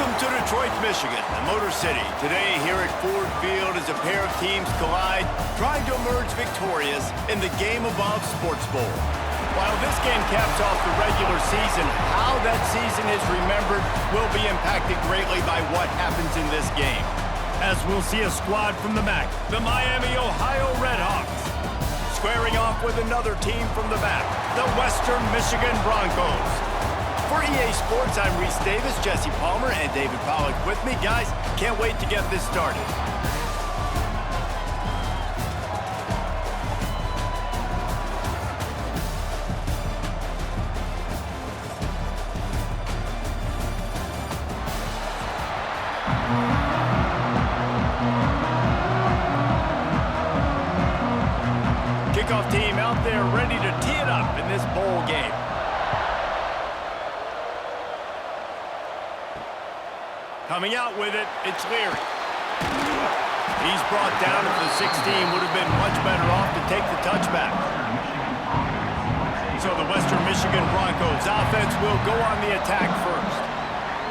Welcome to Detroit, Michigan, the Motor City. Today here at Ford Field as a pair of teams collide, trying to emerge victorious in the Game Above Sports Bowl. While this game caps off the regular season, how that season is remembered will be impacted greatly by what happens in this game. As we'll see a squad from the MAC, the Miami, Ohio Redhawks, squaring off with another team from the MAC, the Western Michigan Broncos. For EA Sports, I'm Reese Davis, Jesse Palmer, and David Pollack with me. Guys, can't wait to get this started. Kickoff team out there ready to tee it up in this bowl game. Coming out with it, it's Leary. He's brought down at the 16, would have been much better off to take the touchback. So the Western Michigan Broncos offense will go on the attack first.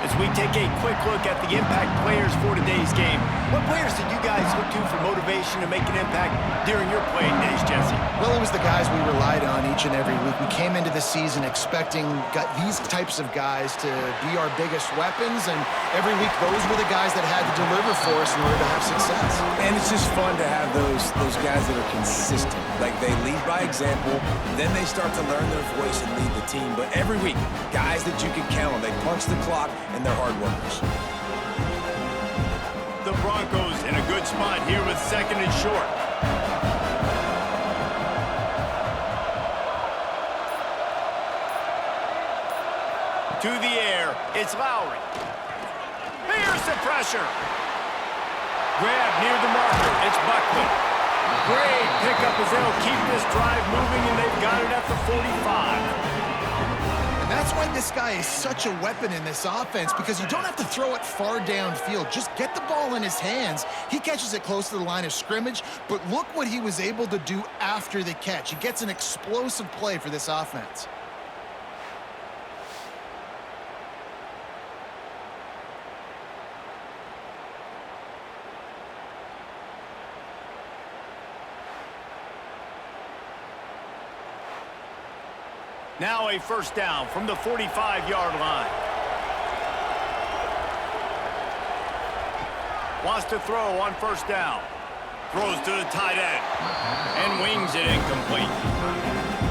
As we take a quick look at the impact players for today's game, what players did you guys look to for motivation to make an impact during your playing days, Jesse? Well, it was the guys we relied on each and every week. We came into the season expecting these types of guys to be our biggest weapons, and every week those were the guys that had to deliver for us in order to have success. And it's just fun to have those guys that are consistent. Like, they lead by example, then they start to learn their voice and lead the team. But every week, guys that you can count on, they punch the clock, and they're hard workers. The Broncos in a good spot here with second and short. To the air, it's Lowry. Here's the pressure. Grab near the marker, it's Buckley. Great pickup as they'll keep this drive moving, and they've got it at the 45. That's why this guy is such a weapon in this offense, because you don't have to throw it far downfield. Just get the ball in his hands. He catches it close to the line of scrimmage, but look what he was able to do after the catch. He gets an explosive play for this offense. Now a first down from the 45-yard line. Wants to throw on first down. Throws to the tight end. And wings it incomplete.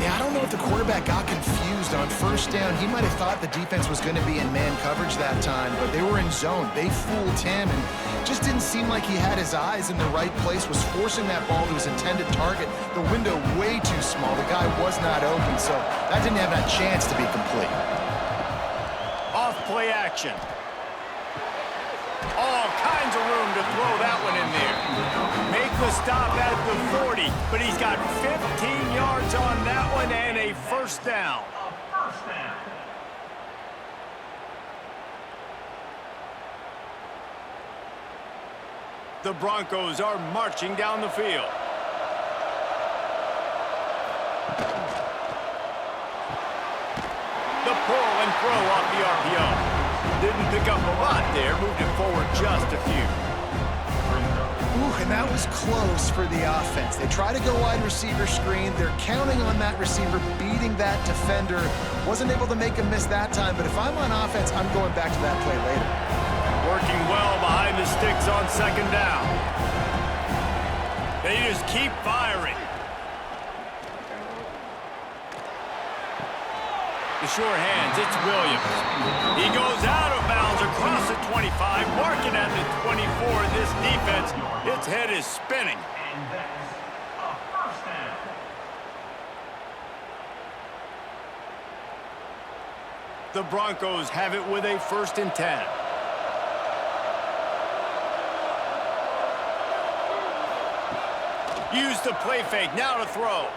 Yeah, I don't know if the quarterback got confused on first down. He might have thought the defense was going to be in man coverage that time, but they were in zone. They fooled him, and just didn't seem like he had his eyes in the right place, was forcing that ball to his intended target. The window way too small. The guy was not open, so that didn't have that chance to be complete. Off play action. All kinds of room to throw that one in there. Make the stop at the 40, but he's got 15 yards on that one and a first down. The Broncos are marching down the field. The pull and throw off the RPO. Didn't pick up a lot there, moved it forward just a few. Ooh, and that was close for the offense. They try to go wide receiver screen. They're counting on that receiver beating that defender. Wasn't able to make a miss that time, but if I'm on offense, I'm going back to that play later. Working well behind the sticks on second down. They just keep firing. The sure hands, it's Williams. He goes out of bounds across the 25, marking at the 24. This defense, its head is spinning. The Broncos have it with a 1st and 10. Use the play fake, now to throw.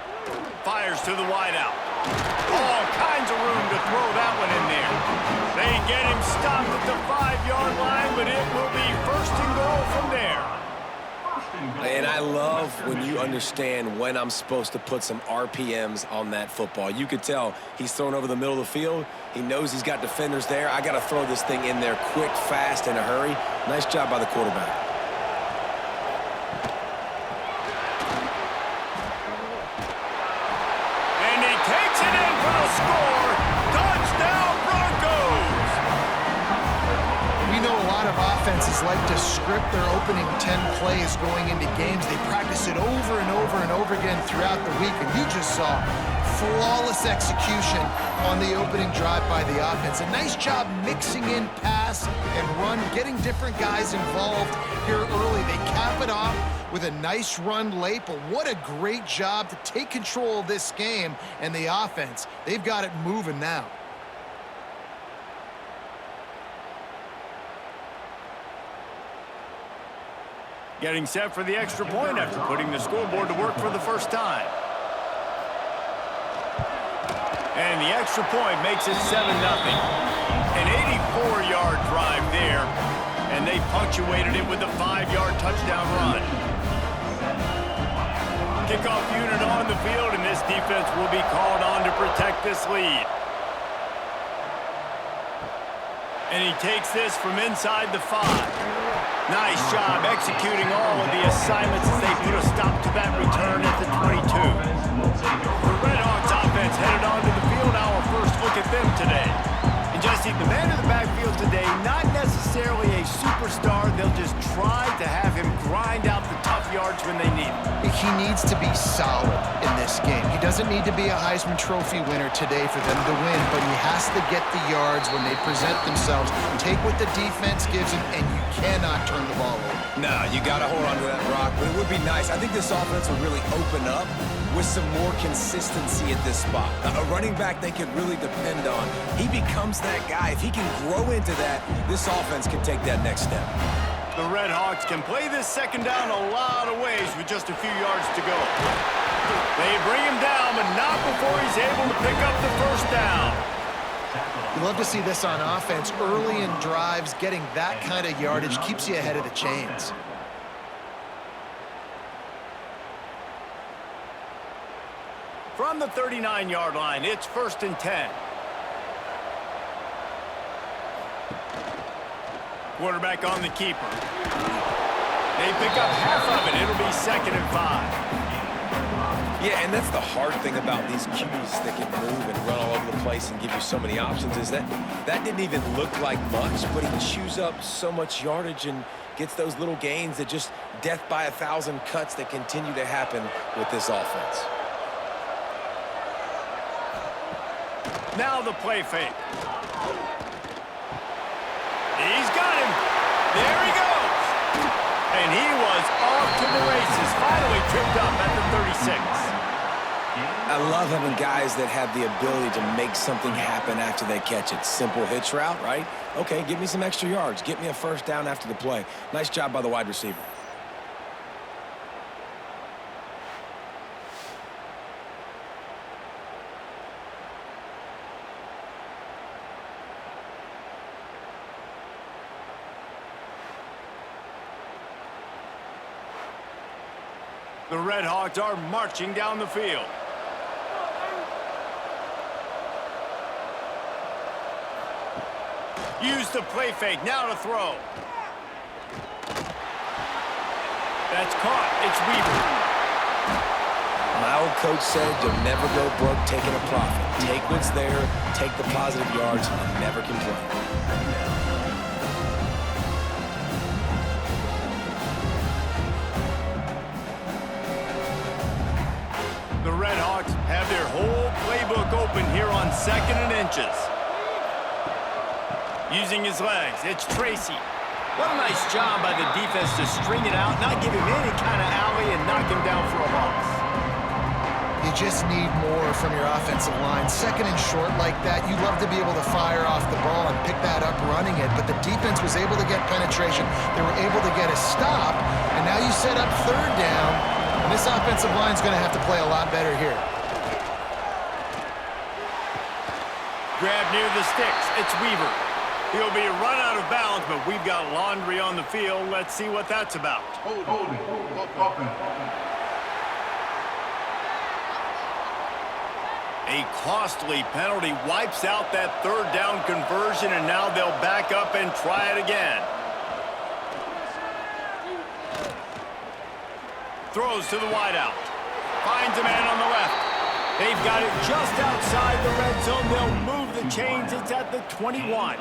Fires to the wideout. All kinds of room to throw that one in there. They get him stopped at the 5-yard line, but it will be 1st and goal from there. And I love when you understand when I'm supposed to put some RPMs on that football. You could tell he's thrown over the middle of the field. He knows he's got defenders there. I got to throw this thing in there quick, fast, in a hurry. Nice job by the quarterback. And he takes it in for the score. Touchdown, Broncos! We know a lot of offenses like to script their opening 10 plays going into games. They practice it over and over and over again throughout the week, and you just saw flawless execution on the opening drive by the offense. A nice job mixing in pass and run, getting different guys involved here early. They cap it off with a nice run late, but what a great job to take control of this game and the offense. They've got it moving now. Getting set for the extra point after putting the scoreboard to work for the first time. And the extra point makes it 7-0. An 84-yard drive there, and they punctuated it with a 5-yard touchdown run. Kickoff unit on the field, and this defense will be called on to protect this lead. And he takes this from inside the 5. Nice job executing all of the assignments as they put a stop to that return at the 22. The Redhawks offense headed onto the field. Our first look at them today. And Jesse, the man in the backfield today, not necessarily a superstar. They'll just try to have him grind out the tough yards when they need him. He needs to be solid in this game. He doesn't need to be a Heisman Trophy winner today for them to win, but he has to get the yards when they present themselves. Take what the defense gives him, and you cannot turn the ball over. No, you got to hold on to that rock, but it would be nice. I think this offense would really open up with some more consistency at this spot. A running back they could really depend on. He becomes that guy. If he can grow into that, this offense can take that next step. The Redhawks can play this second down a lot of ways with just a few yards to go. They bring him down, but not before he's able to pick up the first down. You love to see this on offense. Early in drives, getting that kind of yardage keeps you ahead of the chains. From the 39-yard line, it's 1st and 10. Quarterback on the keeper. They pick up half of it. It'll be 2nd and 5. Yeah, and that's the hard thing about these QBs that can move and run all over the place and give you so many options is that didn't even look like much, but he chews up so much yardage and gets those little gains that just death by 1,000 cuts that continue to happen with this offense. Now the play fake. He's got him. There he goes. And he was off to the races. Finally tripped up at the 36. I love having guys that have the ability to make something happen after they catch it. Simple hitch route, right? Okay, give me some extra yards. Get me a first down after the play. Nice job by the wide receiver. The Redhawks are marching down the field. Use the play fake, now to throw. That's caught, it's Weaver. My old coach said you'll never go broke taking a profit. Take what's there, take the positive yards, and never complain. The Redhawks have their whole playbook open here on 2nd and inches. Using his legs, it's Tracy. What a nice job by the defense to string it out, not give him any kind of alley, and knock him down for a loss. You just need more from your offensive line. 2nd and short like that, you'd love to be able to fire off the ball and pick that up running it, but the defense was able to get penetration. They were able to get a stop, and now you set up 3rd down, and this offensive line's going to have to play a lot better here. Grab near the sticks, it's Weaver. He'll be run out of bounds, but we've got laundry on the field. Let's see what that's about. A costly penalty wipes out that third down conversion, and now they'll back up and try it again. Throws to the wideout. Finds a man on the left. They've got it just outside the red zone. They'll move the chains. It's at the 21.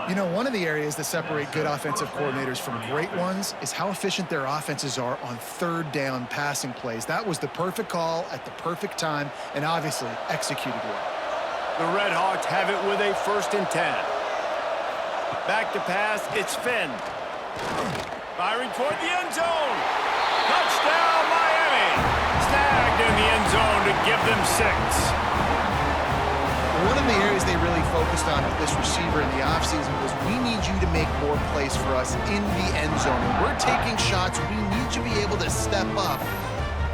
You know, one of the areas that separate good offensive coordinators from great ones is how efficient their offenses are on third down passing plays. That was the perfect call at the perfect time and obviously executed well. The Red Hawks have it with a 1st and 10. Back to pass. It's Finn. Firing toward the end zone. Touchdown, Miami. Snagged in the end zone to give them 6. One of the areas they really focused on with this receiver in the offseason was we need you to make more plays for us in the end zone. When we're taking shots, we need you to be able to step up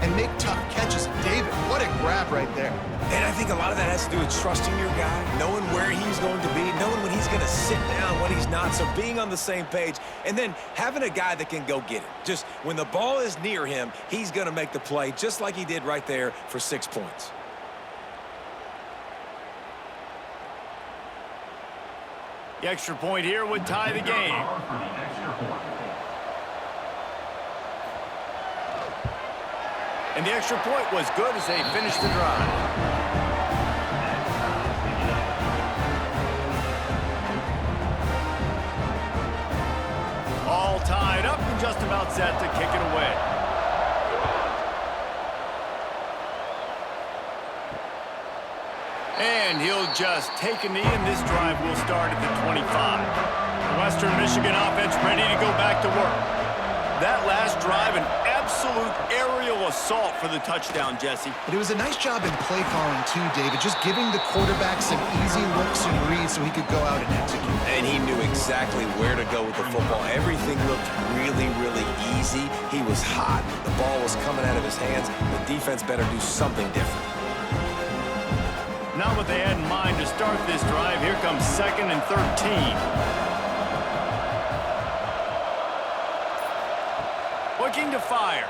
and make tough catches. David, what a grab right there. And I think a lot of that has to do with trusting your guy, knowing where he's going to be, knowing when he's going to sit down, when he's not, so being on the same page, and then having a guy that can go get it. Just when the ball is near him, he's going to make the play, just like he did right there for 6 points. The extra point here would tie the game. And the extra point was good as they finished the drive. All tied up and just about set to kick it away. And he'll just take a knee, and this drive will start at the 25. The Western Michigan offense ready to go back to work. That last drive, an absolute aerial assault for the touchdown, Jesse. But it was a nice job in play calling too, David, just giving the quarterback some easy looks and reads so he could go out and execute. And he knew exactly where to go with the football. Everything looked really, really easy. He was hot. The ball was coming out of his hands. The defense better do something different. Not what they had in mind to start this drive. Here comes 2nd and 13. Looking to fire.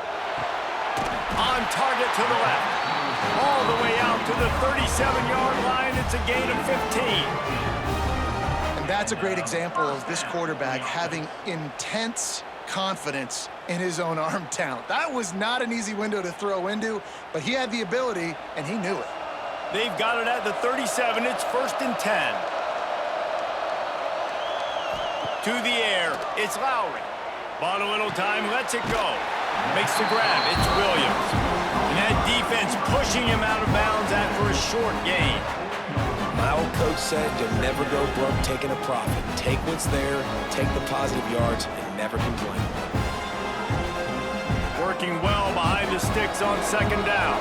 On target to the left. All the way out to the 37-yard line. It's a gain of 15. And that's a great example of this quarterback having intense confidence in his own arm talent. That was not an easy window to throw into, but he had the ability, and he knew it. They've got it at the 37. It's 1st and 10. To the air. It's Lowry. Bought a little time. Lets it go. Makes the grab. It's Williams. And that defense pushing him out of bounds after a short gain. My old coach said you'll never go broke taking a profit. Take what's there, take the positive yards, and never complain. Working well behind the sticks on 2nd down.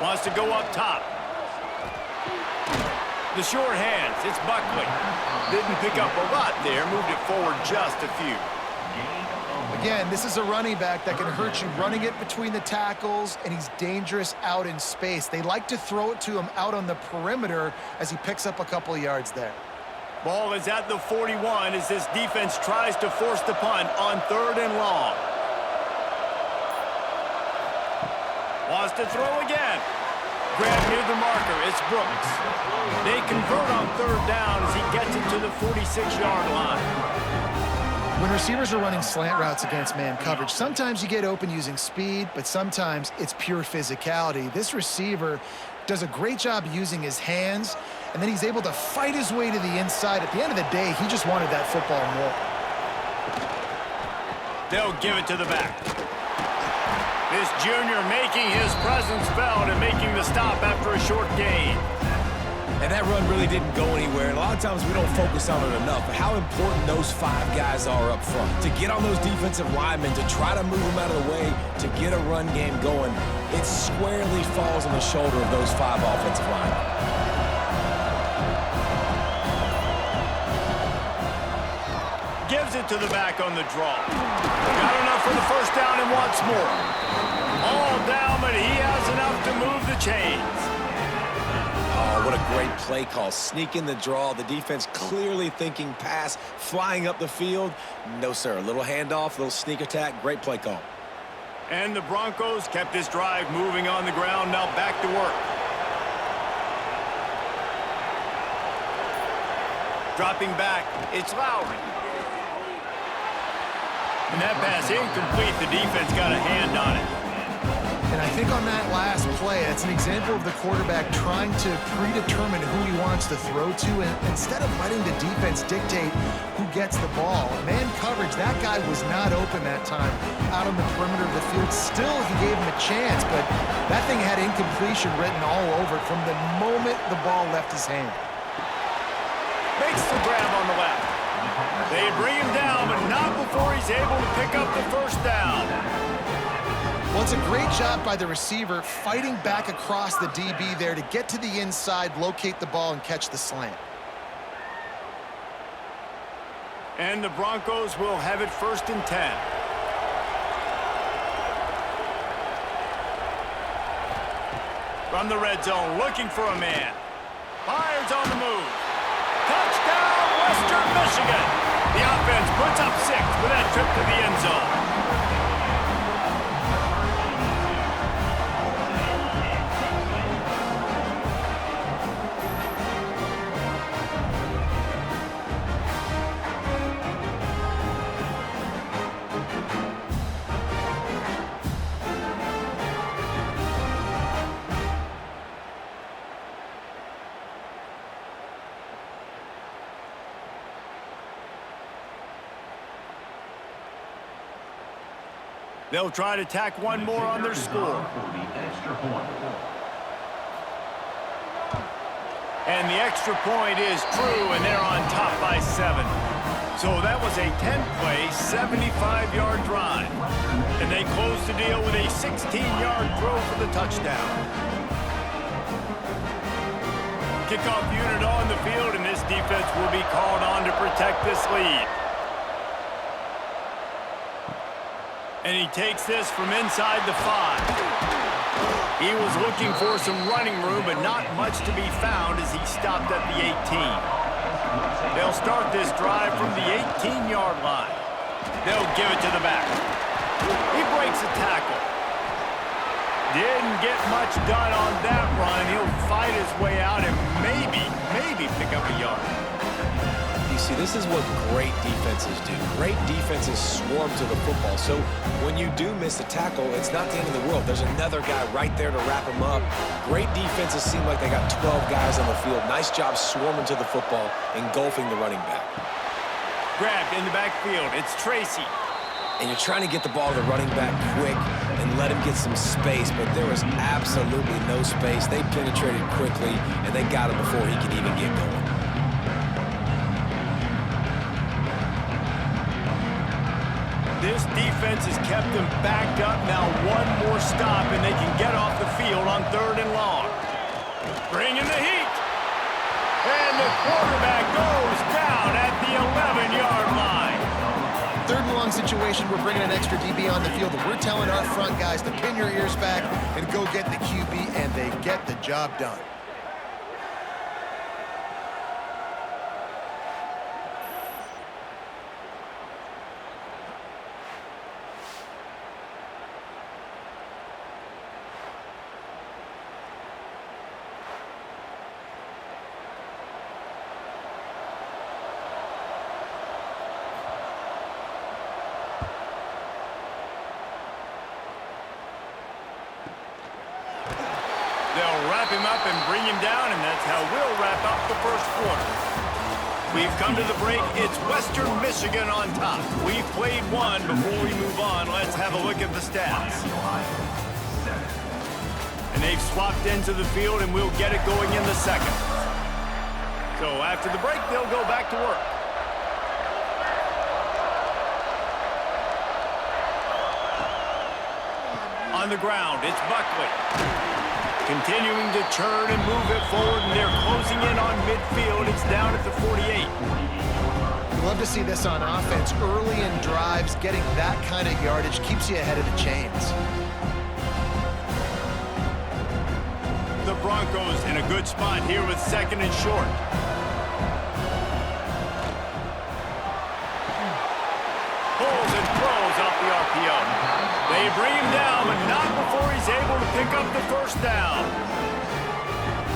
Wants to go up top. The short hands, it's Buckley. Didn't pick up a lot there, moved it forward just a few. Again, this is a running back that can hurt you running it between the tackles, and he's dangerous out in space. They like to throw it to him out on the perimeter as he picks up a couple of yards there. Ball is at the 41 as this defense tries to force the punt on 3rd and long. Wants to throw again. Grab near the marker. It's Brooks. They convert on 3rd down as he gets it to the 46-yard line. When receivers are running slant routes against man coverage, sometimes you get open using speed, but sometimes it's pure physicality. This receiver does a great job using his hands, and then he's able to fight his way to the inside. At the end of the day, he just wanted that football more. They'll give it to the back. This junior making his presence felt and making the stop after a short gain. And that run really didn't go anywhere. And a lot of times we don't focus on it enough, but how important those 5 guys are up front. To get on those defensive linemen, to try to move them out of the way, to get a run game going, it squarely falls on the shoulder of those 5 offensive linemen. Gives it to the back on the draw. Got enough for the 1st down and wants more. All down, but he has enough to move the chains. Oh, what a great play call. Sneaking the draw. The defense clearly thinking pass, flying up the field. No, sir. A little handoff, a little sneak attack. Great play call. And the Broncos kept this drive moving on the ground. Now back to work. Dropping back, it's Lowry. And that pass incomplete. The defense got a hand on it. And I think on that last play, it's an example of the quarterback trying to predetermine who he wants to throw to, and instead of letting the defense dictate who gets the ball. Man coverage, that guy was not open that time out on the perimeter of the field. Still, he gave him a chance, but that thing had incompletion written all over it from the moment the ball left his hand. Makes the grab on the left. They bring him down, but not before he's able to pick up the first down. Well, it's a great job by the receiver fighting back across the DB there to get to the inside, locate the ball, and catch the slant. And the Broncos will have it 1st and 10. From the red zone, looking for a man. Fires on the move. Touchdown, Western Michigan. The offense puts up 6 with that trip to the end zone. They'll try to tack one more on their score. And the extra point is true, and they're on top by 7. So that was a 10-play, 75-yard drive. And they close the deal with a 16-yard throw for the touchdown. Kickoff unit on the field, and this defense will be called on to protect this lead. And he takes this from inside the 5. He was looking for some running room, but not much to be found as he stopped at the 18. They'll start this drive from the 18-yard line. They'll give it to the back. He breaks a tackle. Didn't get much done on that run. He'll fight his way out and maybe pick up a yard. You see, this is what great defenses do. Great defenses swarm to the football. So when you do miss a tackle, it's not the end of the world. There's another guy right there to wrap him up. Great defenses seem like they got 12 guys on the field. Nice job swarming to the football, engulfing the running back. Grabbed in the backfield. It's Tracy. And you're trying to get the ball to the running back quick and let him get some space, but there was absolutely no space. They penetrated quickly, and they got him before he could even get going. This defense has kept them backed up. Now one more stop, and they can get off the field on 3rd and long. Bring in the heat. And the quarterback goes down at the 11-yard line. 3rd and long situation, we're bringing an extra DB on the field, and we're telling our front guys to pin your ears back and go get the QB, and they get the job done. They'll wrap him up and bring him down, and that's how we'll wrap up the 1st quarter. We've come to the break. It's Western Michigan on top. We've played one. Before we move on, let's have a look at the stats. And they've swapped into the field, and we'll get it going in the 2nd. So after the break, they'll go back to work. On the ground, it's Buckley. Continuing to churn and move it forward, and they're closing in on midfield. It's down at the 48. You love to see this on offense. Early in drives, getting that kind of yardage keeps you ahead of the chains. the Broncos in a good spot here with second and short. Pulls and throws off the RPO. They bring him down, but not before he's able to pick up the first down.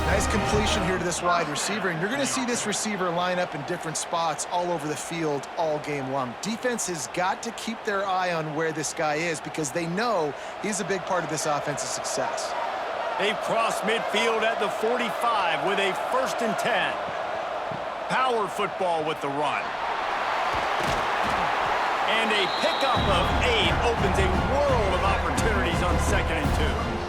Nice completion here to this wide receiver, and you're going to see this receiver line up in different spots all over the field all game long. Defense has got to keep their eye on where this guy is because they know he's a big part of this offense's success. They've crossed midfield at the 45 with a 1st and 10. Power football with the run. And a pickup of 8 opens a world of opportunities on 2nd and 2.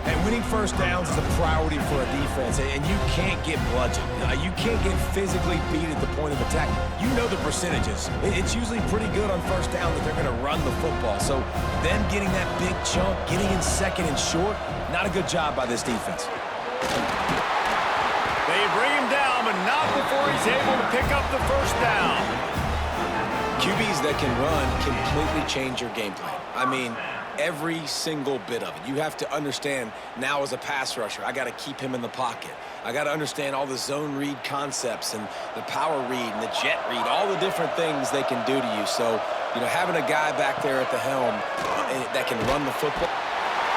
And winning first downs is a priority for a defense, and you can't get bludgeoned. You can't get physically beat at the point of attack. You know the percentages. It's usually pretty good on first down that they're going to run the football. So them getting that big chunk, getting in 2nd and short, not a good job by this defense. They bring him down, but not before he's able to pick up the first down. QBs that can run completely change your game plan. I mean, every single bit of it. You have to understand now as a pass rusher, I got to keep him in the pocket. I got to understand all the zone read concepts and the power read and the jet read, all the different things they can do to you. So, you know, having a guy back there at the helm that can run the football.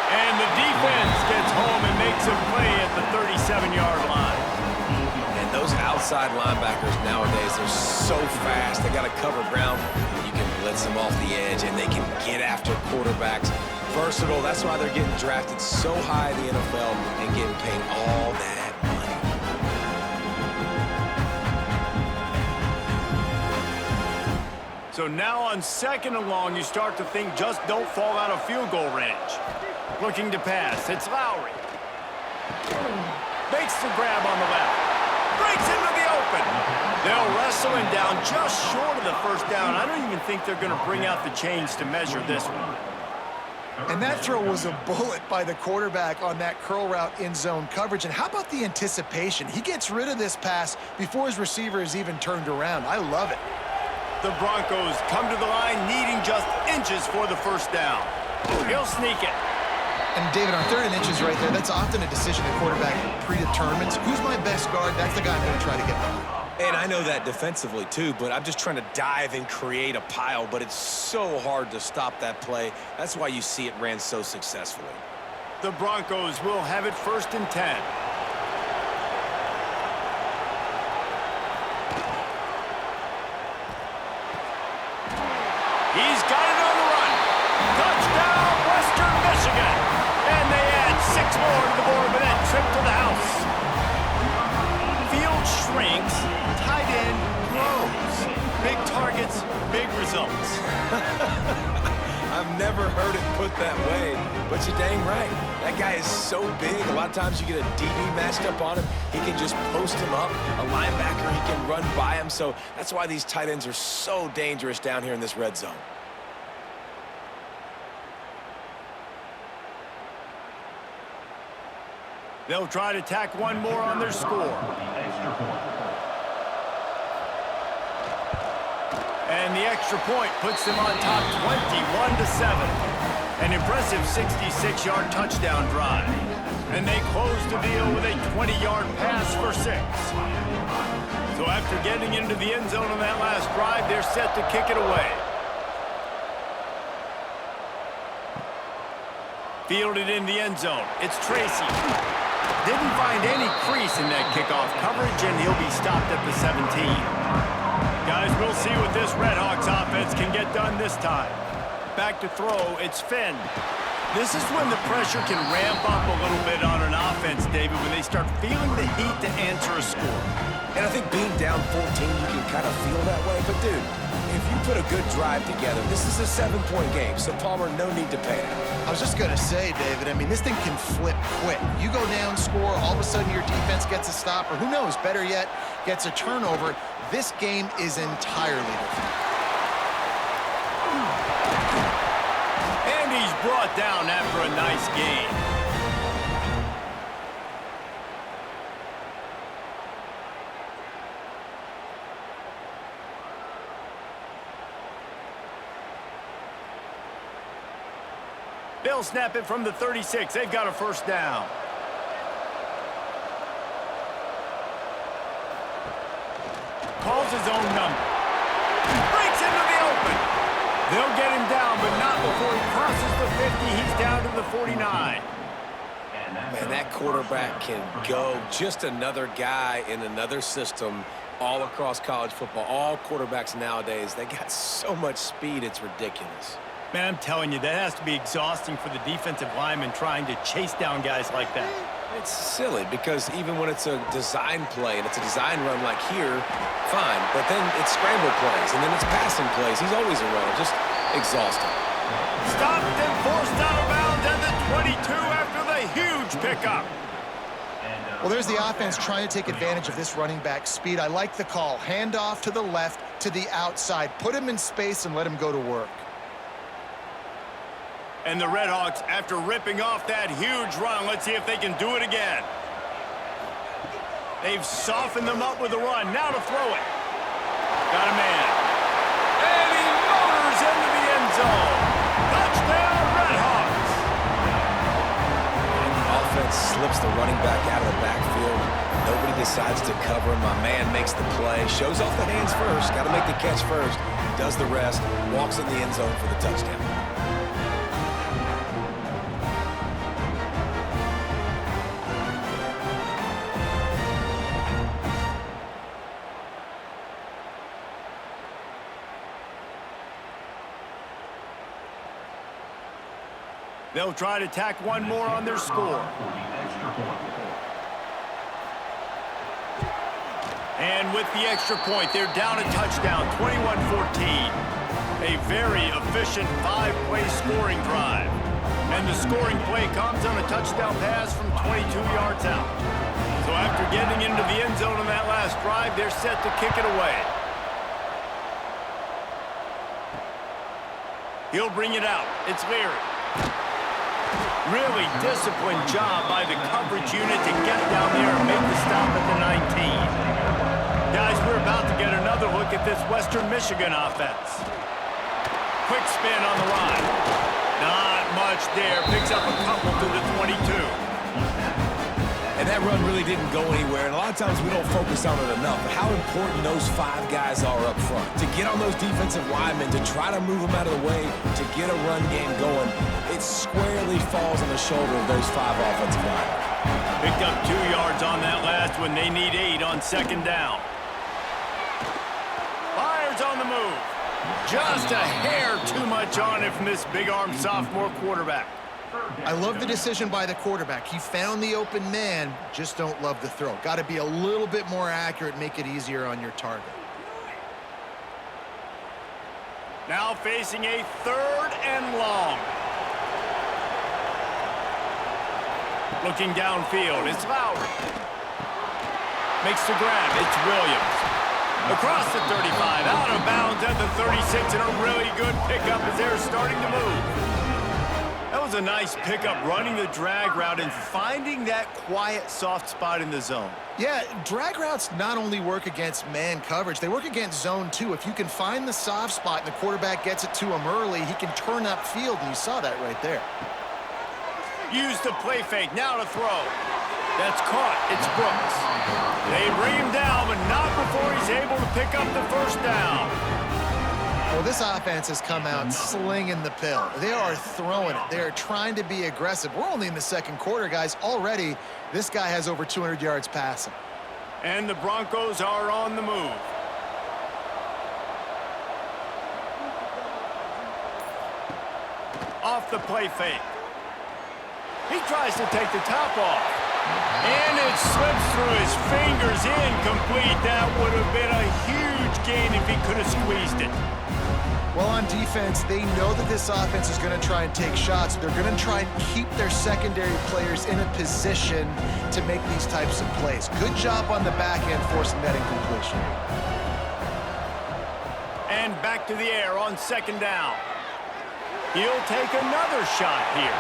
And the defense gets home and makes a play at the 37-yard line. And those outside linebackers nowadays, they're so fast. They got to cover ground. You can blitz them off the edge, and they can get after quarterbacks. Versatile. That's why they're getting drafted so high in the NFL and getting paid all that money. So now on 2nd and long, you start to think just don't fall out of field goal range. Looking to pass. It's Lowry. Makes the grab on the left. Breaks into the open. They'll wrestle him down just short of the first down. I don't even think they're going to bring out the chains to measure this one. And that throw was a bullet by the quarterback on that curl route in zone coverage. And how about the anticipation? He gets rid of this pass before his receiver is even turned around. I love it. The Broncos come to the line needing just inches for the first down. He'll sneak it. And David, on 3rd and inches right there, that's often a decision the quarterback predetermines. Who's my best guard? That's the guy I'm going to try to get behind. And I know that defensively, too, but I'm just trying to dive and create a pile, but it's so hard to stop that play. That's why you see it ran so successfully. The Broncos will have it 1st and 10. He's got it on the run. Touchdown, Western Michigan. And they add 6 more to the board with that trip to the house. Field shrinks, tight end grows. Big targets, big results. I've never heard it put that way, but you're dang right. That guy is so big. A lot of times you get a DB matched up on him. He can just post him up. A linebacker, he can run by him. So that's why these tight ends are so dangerous down here in this red zone. They'll try to tack one more on their score. And the extra point puts them on top 21-7. An impressive 66-yard touchdown drive. And they close the deal with a 20-yard pass for 6. So after getting into the end zone on that last drive, they're set to kick it away. Fielded in the end zone. It's Tracy. Didn't find any crease in that kickoff coverage, and he'll be stopped at the 17. Guys, we'll see what this Redhawks offense can get done this time. Back to throw, it's Finn. This is when the pressure can ramp up a little bit on an offense, David, when they start feeling the heat to answer a score. And I think being down 14, you can kind of feel that way. But, dude, if you put a good drive together, this is a 7-point game, so Palmer, no need to panic. I was just going to say, David, I mean, this thing can flip quick. You go down, score, all of a sudden your defense gets a stop, or who knows, better yet, gets a turnover. This game is entirely different. And he's brought down after a nice game. They'll snap it from the 36. They've got a first down. his own number. Breaks into the open. They'll get him down, but not before he crosses the 50. He's down to the 49. Man, that quarterback can go. Just another guy in another system all across college football. All quarterbacks nowadays, they got so much speed, it's ridiculous. Man, I'm telling you, that has to be exhausting for the defensive lineman trying to chase down guys like that. It's silly because even when it's a design play and it's a design run like here, fine. But then it's scramble plays and then it's passing plays. He's always around. Just exhausting. Stopped and forced out of bounds at the 22 after the huge pickup. Well, there's the offense trying to take advantage of this running back speed. I like the call. Hand off to the left, to the outside. Put him in space and let him go to work. And the Redhawks, after ripping off that huge run, let's see if they can do it again. They've softened them up with a run. Now to throw it. Got a man. And he motors into the end zone. Touchdown, Redhawks. And the offense slips the running back out of the backfield. Nobody decides to cover him. My man makes the play. Shows off the hands first. Got to make the catch first. Does the rest. Walks in the end zone for the touchdown. They'll try to tack one more on their score. And with the extra point, they're down a touchdown, 21-14. A very efficient 5-play scoring drive. And the scoring play comes on a touchdown pass from 22 yards out. So after getting into the end zone on that last drive, they're set to kick it away. He'll bring it out. It's Leary. Really disciplined job by the coverage unit to get down there and make the stop at the 19. Guys, we're about to get another look at this Western Michigan offense. Quick spin on the run. Not much there. Picks up a couple to the 22. And that run really didn't go anywhere. And a lot of times we don't focus on it enough. But how important those 5 guys are up front. To get on those defensive linemen, to try to move them out of the way, to get a run game going, it squarely falls on the shoulder of those 5 offensive linemen. Picked up 2 yards on that last one. They need 8 on second down. Fires on the move. Just a hair too much on it from this big-armed sophomore quarterback. I love the decision by the quarterback. He found the open man, just don't love the throw. Got to be a little bit more accurate, make it easier on your target. Now facing a 3rd and long. Looking downfield, it's Lowry. Makes the grab, it's Williams. Across the 35, out of bounds at the 36, and a really good pickup as they're starting to move. That was a nice pickup, running the drag route and finding that quiet, soft spot in the zone. Yeah, drag routes not only work against man coverage, they work against zone too. If you can find the soft spot and the quarterback gets it to him early, he can turn upfield, and you saw that right there. Use the play fake, now to throw. That's caught, it's Brooks. They bring him down, but not before he's able to pick up the first down. Well, this offense has come out slinging the pill. They are throwing it. They are trying to be aggressive. We're only in the second quarter, guys. Already, this guy has over 200 yards passing. And the Broncos are on the move. Off the play fake. He tries to take the top off. And it slips through his fingers, incomplete. That would have been a huge gain if he could have squeezed it. Well, on defense, they know that this offense is going to try and take shots. They're going to try and keep their secondary players in a position to make these types of plays. Good job on the back end forcing that incompletion. And back to the air on second down. He'll take another shot here.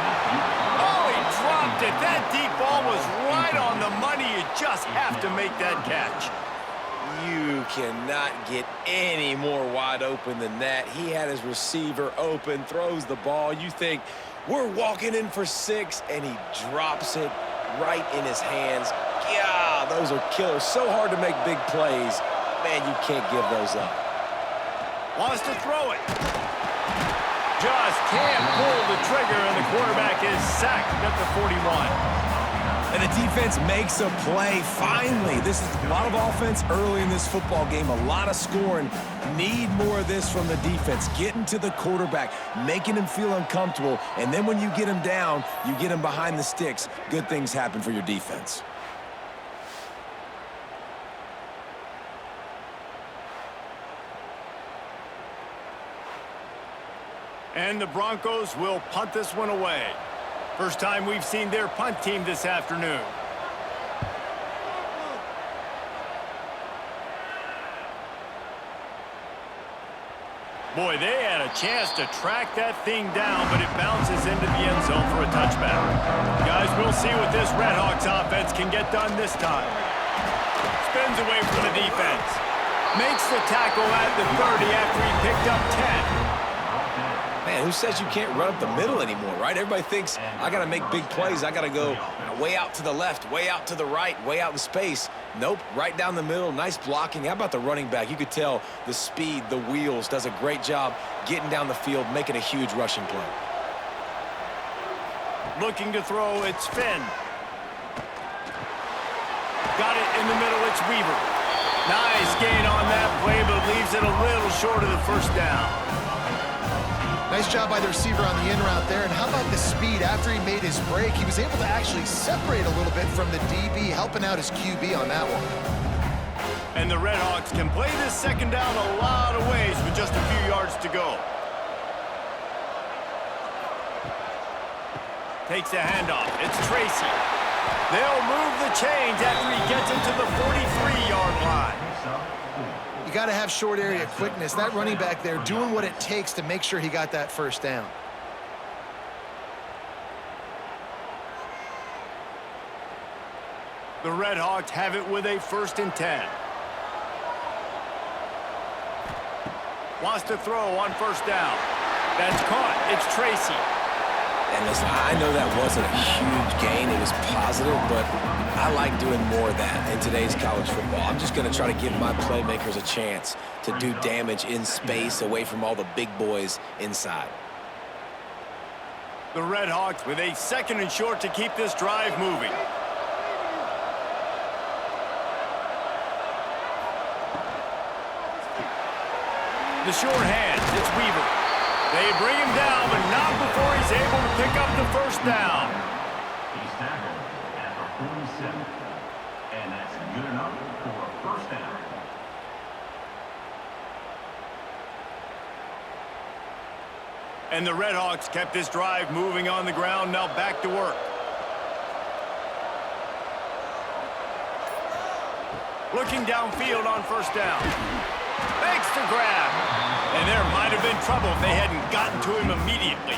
Oh, he dropped it. That deep ball was right on the money. You just have to make that catch. You cannot get any more wide open than that. He had his receiver open, throws the ball. You think, we're walking in for 6, and he drops it right in his hands. Yeah, those are killers. So hard to make big plays. Man, you can't give those up. Wants to throw it. Just can't pull the trigger, and the quarterback is sacked at the 41. And the defense makes a play. Finally, this is a lot of offense early in this football game, a lot of scoring. Need more of this from the defense. Getting to the quarterback, making him feel uncomfortable, and then when you get him down, you get him behind the sticks. Good things happen for your defense. And the Broncos will punt this one away. First time we've seen their punt team this afternoon. Boy, they had a chance to track that thing down, but it bounces into the end zone for a touchback. Guys, we'll see what this Redhawks offense can get done this time. Spins away from the defense. Makes the tackle at the 30 after he picked up 10. Man, who says you can't run up the middle anymore, right? Everybody thinks, I got to make big plays. I got to go way out to the left, way out to the right, way out in space. Nope, right down the middle. Nice blocking. How about the running back? You could tell the speed, the wheels, does a great job getting down the field, making a huge rushing play. Looking to throw, it's Finn. Got it in the middle, it's Weaver. Nice gain on that play, but leaves it a little short of the first down. Nice job by the receiver on the in route there. And how about the speed? After he made his break, he was able to actually separate a little bit from the DB, helping out his QB on that one. And the Redhawks can play this second down a lot of ways with just a few yards to go. Takes a handoff. It's Tracy. They'll move the chains after he gets into the 43-yard line. You got to have short area quickness. That running back there doing what it takes to make sure he got that first down. The Redhawks have it with a 1st and 10. Wants to throw on 1st down. That's caught. It's Tracy. And listen, I know that wasn't a huge gain. It was positive, but I like doing more of that in today's college football. I'm just going to try to give my playmakers a chance to do damage in space away from all the big boys inside. The Redhawks with a 2nd and short to keep this drive moving. The short hand, it's Weaver. They bring him down, but not before he's able to pick up the 1st down. He's tackled at the 47, and that's good enough for a 1st down. And the Redhawks kept this drive moving on the ground, now back to work. Looking downfield on 1st down. Makes the grab. And there might have been trouble if they hadn't gotten to him immediately.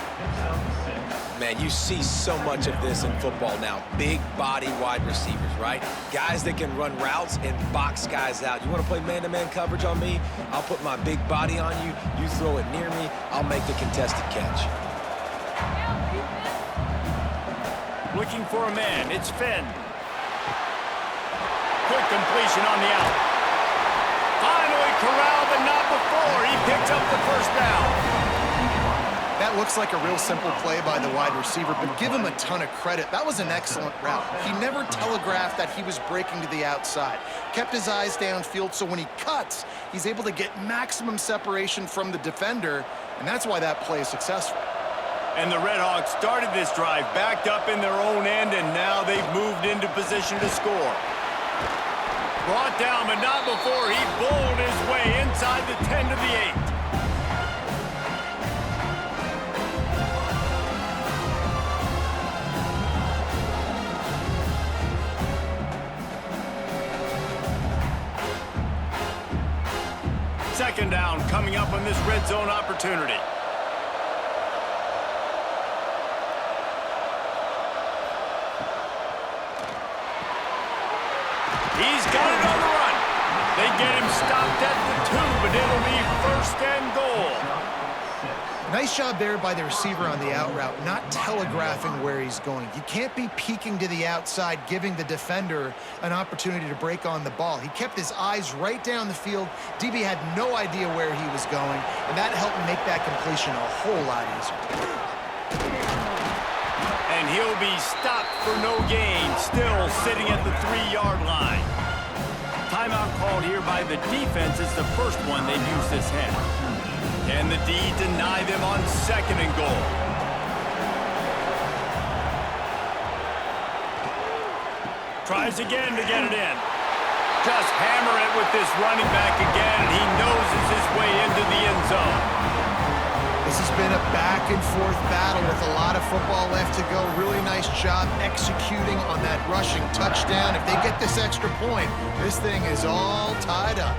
Man, you see so much of this in football now. Big body wide receivers, right? Guys that can run routes and box guys out. You want to play man-to-man coverage on me? I'll put my big body on you. You throw it near me, I'll make the contested catch. Looking for a man, it's Finn. Quick completion on the out. Finally corralled, but not before. He picked up the 1st down. That looks like a real simple play by the wide receiver, but give him a ton of credit. That was an excellent route. He never telegraphed that he was breaking to the outside. Kept his eyes downfield, so when he cuts, he's able to get maximum separation from the defender, and that's why that play is successful. And the Redhawks started this drive backed up in their own end, and now they've moved into position to score. Brought down, but not before he bowled his way inside the 10 to the 8. Second down coming up on this red zone opportunity. He's got it on the run. They get him stopped at the 2, but it'll be 1st and goal. Nice job there by the receiver on the out route, not telegraphing where he's going. You can't be peeking to the outside, giving the defender an opportunity to break on the ball. He kept his eyes right down the field. DB had no idea where he was going, and that helped make that completion a whole lot easier. And he'll be stopped for no gain, still sitting at the 3-yard line. Timeout called here by the defense. It's the first one they've used this half. Can the D deny them on 2nd and goal? Tries again to get it in. Just hammer it with this running back again, and he noses his way into the end zone. This has been a back-and-forth battle with a lot of football left to go. Really nice job executing on that rushing touchdown. If they get this extra point, this thing is all tied up.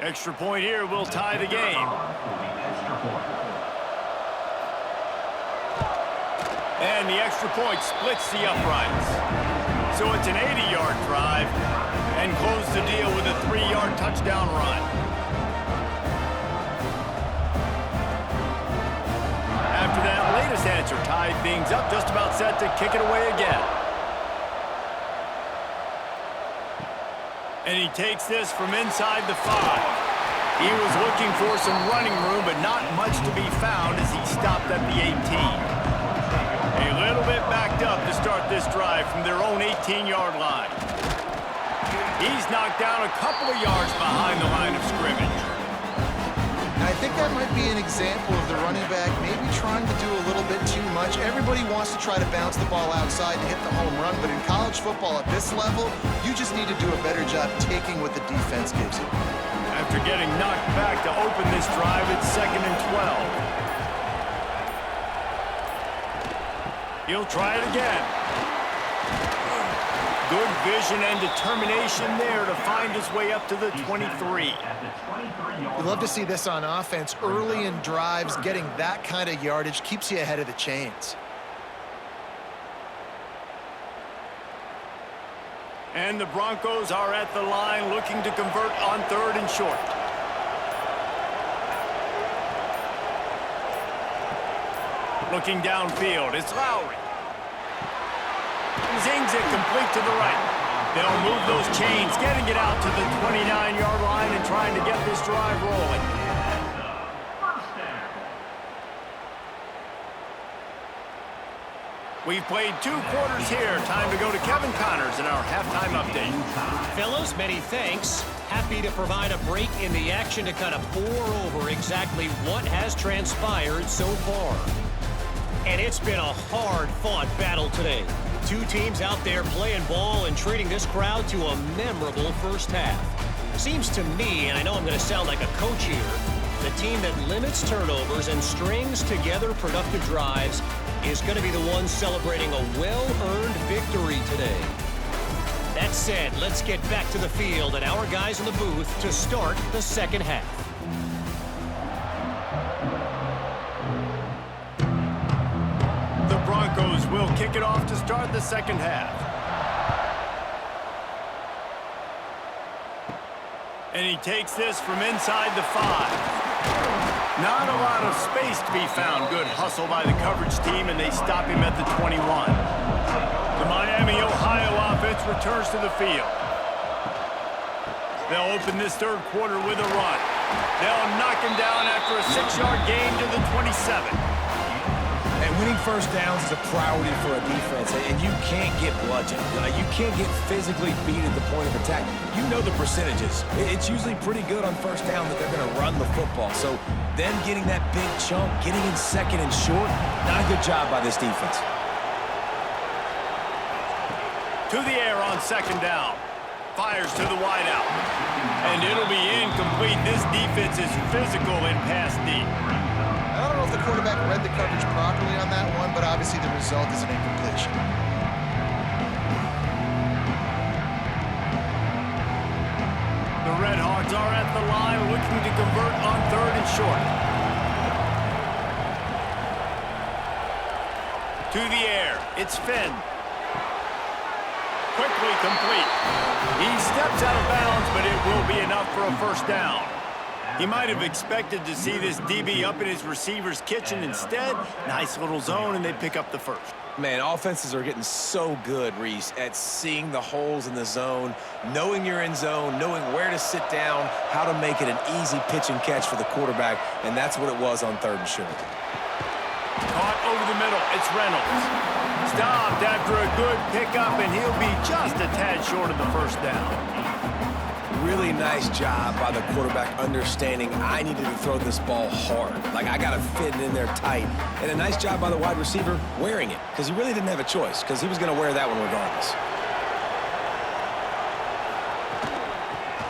Extra point here will tie the game. And the extra point splits the uprights. So it's an 80-yard drive and close the deal with a 3-yard touchdown run. After that latest answer tied things up, just about set to kick it away again. And he takes this from inside the 5. He was looking for some running room, but not much to be found as he stopped at the 18. A little bit backed up to start this drive from their own 18-yard line. He's knocked down a couple of yards behind the line of scrimmage. I think that might be an example of the running back maybe trying to do a little bit too much. Everybody wants to try to bounce the ball outside and hit the home run, but in college football at this level, you just need to do a better job taking what the defense gives you. After getting knocked back to open this drive, it's 2nd and 12. He'll try it again. Good vision and determination there to find his way up to the 23. You love to see this on offense. Early in drives, getting that kind of yardage keeps you ahead of the chains. And the Broncos are at the line looking to convert on 3rd and short. Looking downfield, it's Lowry. Zings it complete to the right. They'll move those chains, getting it out to the 29-yard line and trying to get this drive rolling. We've played 2 quarters here. Time to go to Kevin Connors in our halftime update. Fellas, many thanks. Happy to provide a break in the action to kind of pour over exactly what has transpired so far. And it's been a hard-fought battle today. 2 teams out there playing ball and treating this crowd to a memorable first half. Seems to me, and I know I'm going to sound like a coach here, the team that limits turnovers and strings together productive drives is going to be the one celebrating a well-earned victory today. That said, let's get back to the field and our guys in the booth to start the second half. The Broncos will kick it off to start the second half. And he takes this from inside the 5. Not a lot of space to be found. Good hustle by the coverage team, and they stop him at the 21. The Miami, Ohio offense returns to the field. They'll open this 3rd quarter with a run. They'll knock him down after a 6-yard gain to the 27. And winning first downs is a priority for a defense, and you can't get bludgeoned. You can't get physically beat at the point of attack. You know the percentages. It's usually pretty good on first down that they're going to run the football. So them getting that big chunk, getting in 2nd and short, not a good job by this defense. To the air on 2nd down. Fires to the wideout. And it'll be incomplete. This defense is physical and pass deep. I don't know if the quarterback read the coverage properly on that one, but obviously the result is an incompletion. The Red Hawks are at the line looking to convert on 3rd and short. To the air. It's Finn. Quickly complete. He steps out of bounds, but it will be enough for a first down. He might have expected to see this DB up in his receiver's kitchen. Instead, nice little zone, and they pick up the first. Man, offenses are getting so good, Reese, at seeing the holes in the zone, knowing you're in zone, knowing where to sit down, how to make it an easy pitch and catch for the quarterback, and that's what it was on 3rd and short. Caught over the middle. It's Reynolds. Stopped after a good pickup, and he'll be just a tad short of the first down. Really nice job by the quarterback understanding I needed to throw this ball hard. Like, I got to fit it in there tight. And a nice job by the wide receiver wearing it, because he really didn't have a choice, because he was going to wear that one regardless.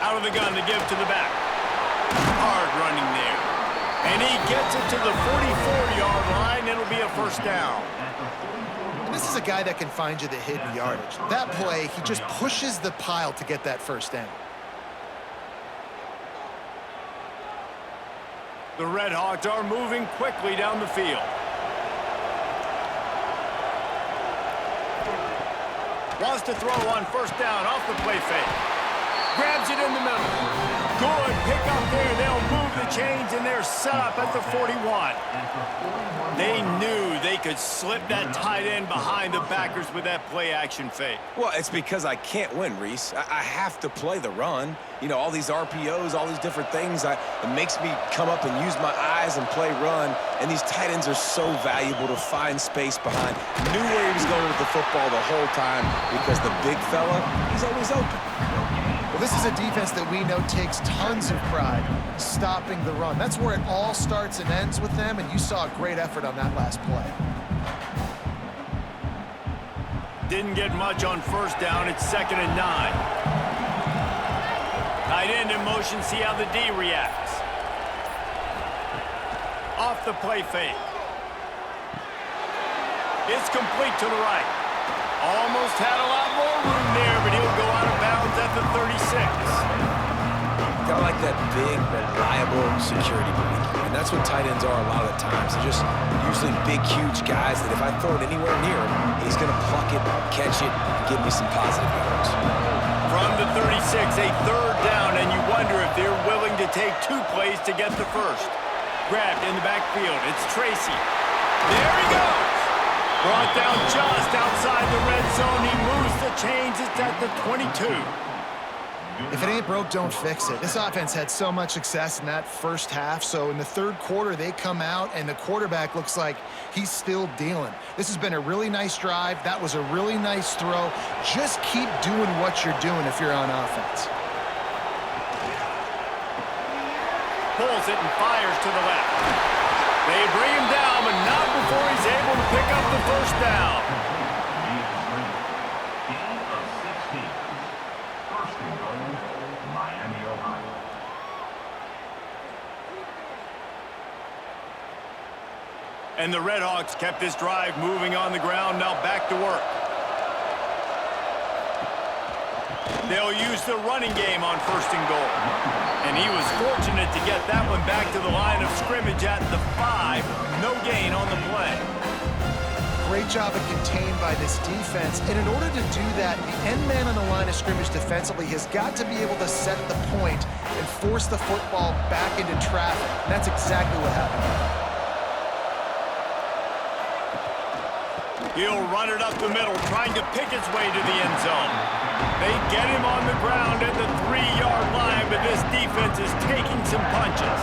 Out of the gun to give to the back. Hard running there. And he gets it to the 44-yard line. It'll be a first down. This is a guy that can find you the hidden yardage. That play, he just pushes the pile to get that first down. The Red Hawks are moving quickly down the field. Wants to throw on first down off the play fake. Grabs it in the middle. Good pick up there. They'll move the chains, and they're set up at the 41. They knew they could slip that tight end behind the backers with that play-action fake. Well, it's because I can't win, Reese. I have to play the run. You know, all these RPOs, all these different things, it makes me come up and use my eyes and play run. And these tight ends are so valuable to find space behind. Knew where he was going with the football the whole time because the big fella, he's always open. Well, this is a defense that we know takes tons of pride stopping the run. That's where it all starts and ends with them, and you saw a great effort on that last play. Didn't get much on first down. It's 2nd and 9. Tight end in motion. See how the D reacts. Off the play fake. It's complete to the right. Almost had a lot more room there, but he'll go out of bounds at the 36. Kind of like that big, reliable security blanket. And that's what tight ends are a lot of the times. They're just usually big, huge guys that if I throw it anywhere near him, he's going to pluck it, catch it, and give me some positive yards. From the 36, a 3rd down, and you wonder if they're willing to take 2 plays to get the first. Grabbed in the backfield. It's Tracy. There he goes. Brought down just outside the red zone. He moves the chains. It's at the 22. If it ain't broke, don't fix it. This offense had so much success in that first half, so in the 3rd quarter, they come out, and the quarterback looks like he's still dealing. This has been a really nice drive. That was a really nice throw. Just keep doing what you're doing if you're on offense. Pulls it and fires to the left. They bring him down, but not before he's able to pick up the first down. Gain of 16. First and goal, Miami, Ohio. And the Red Hawks kept this drive moving on the ground. Now back to work. They'll use the running game on 1st and goal. And he was fortunate to get that one back to the line of scrimmage at the 5. No gain on the play. Great job of contained by this defense. And in order to do that, the end man on the line of scrimmage defensively has got to be able to set the point and force the football back into traffic. And that's exactly what happened. He'll run it up the middle, trying to pick his way to the end zone. They get him on the ground at the 3-yard line, but this defense is taking some punches.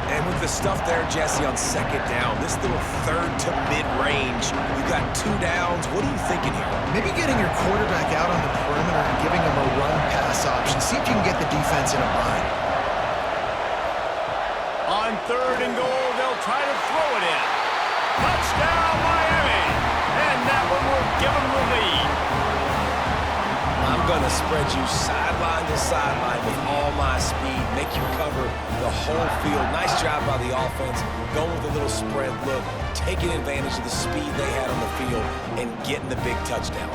And with the stuff there, Jesse, on 2nd down, this little 3rd to mid-range, you've got 2 downs. What are you thinking here? Maybe getting your quarterback out on the perimeter and giving him a run-pass option. See if you can get the defense in a bind. On 3rd and goal, they'll try to throw it in. Touchdown, Miami! And that one will give them the lead. I'm going to spread you sideline to sideline with all my speed, make you cover the whole field. Nice job by the offense, going with a little spread look, taking advantage of the speed they had on the field, and getting the big touchdown.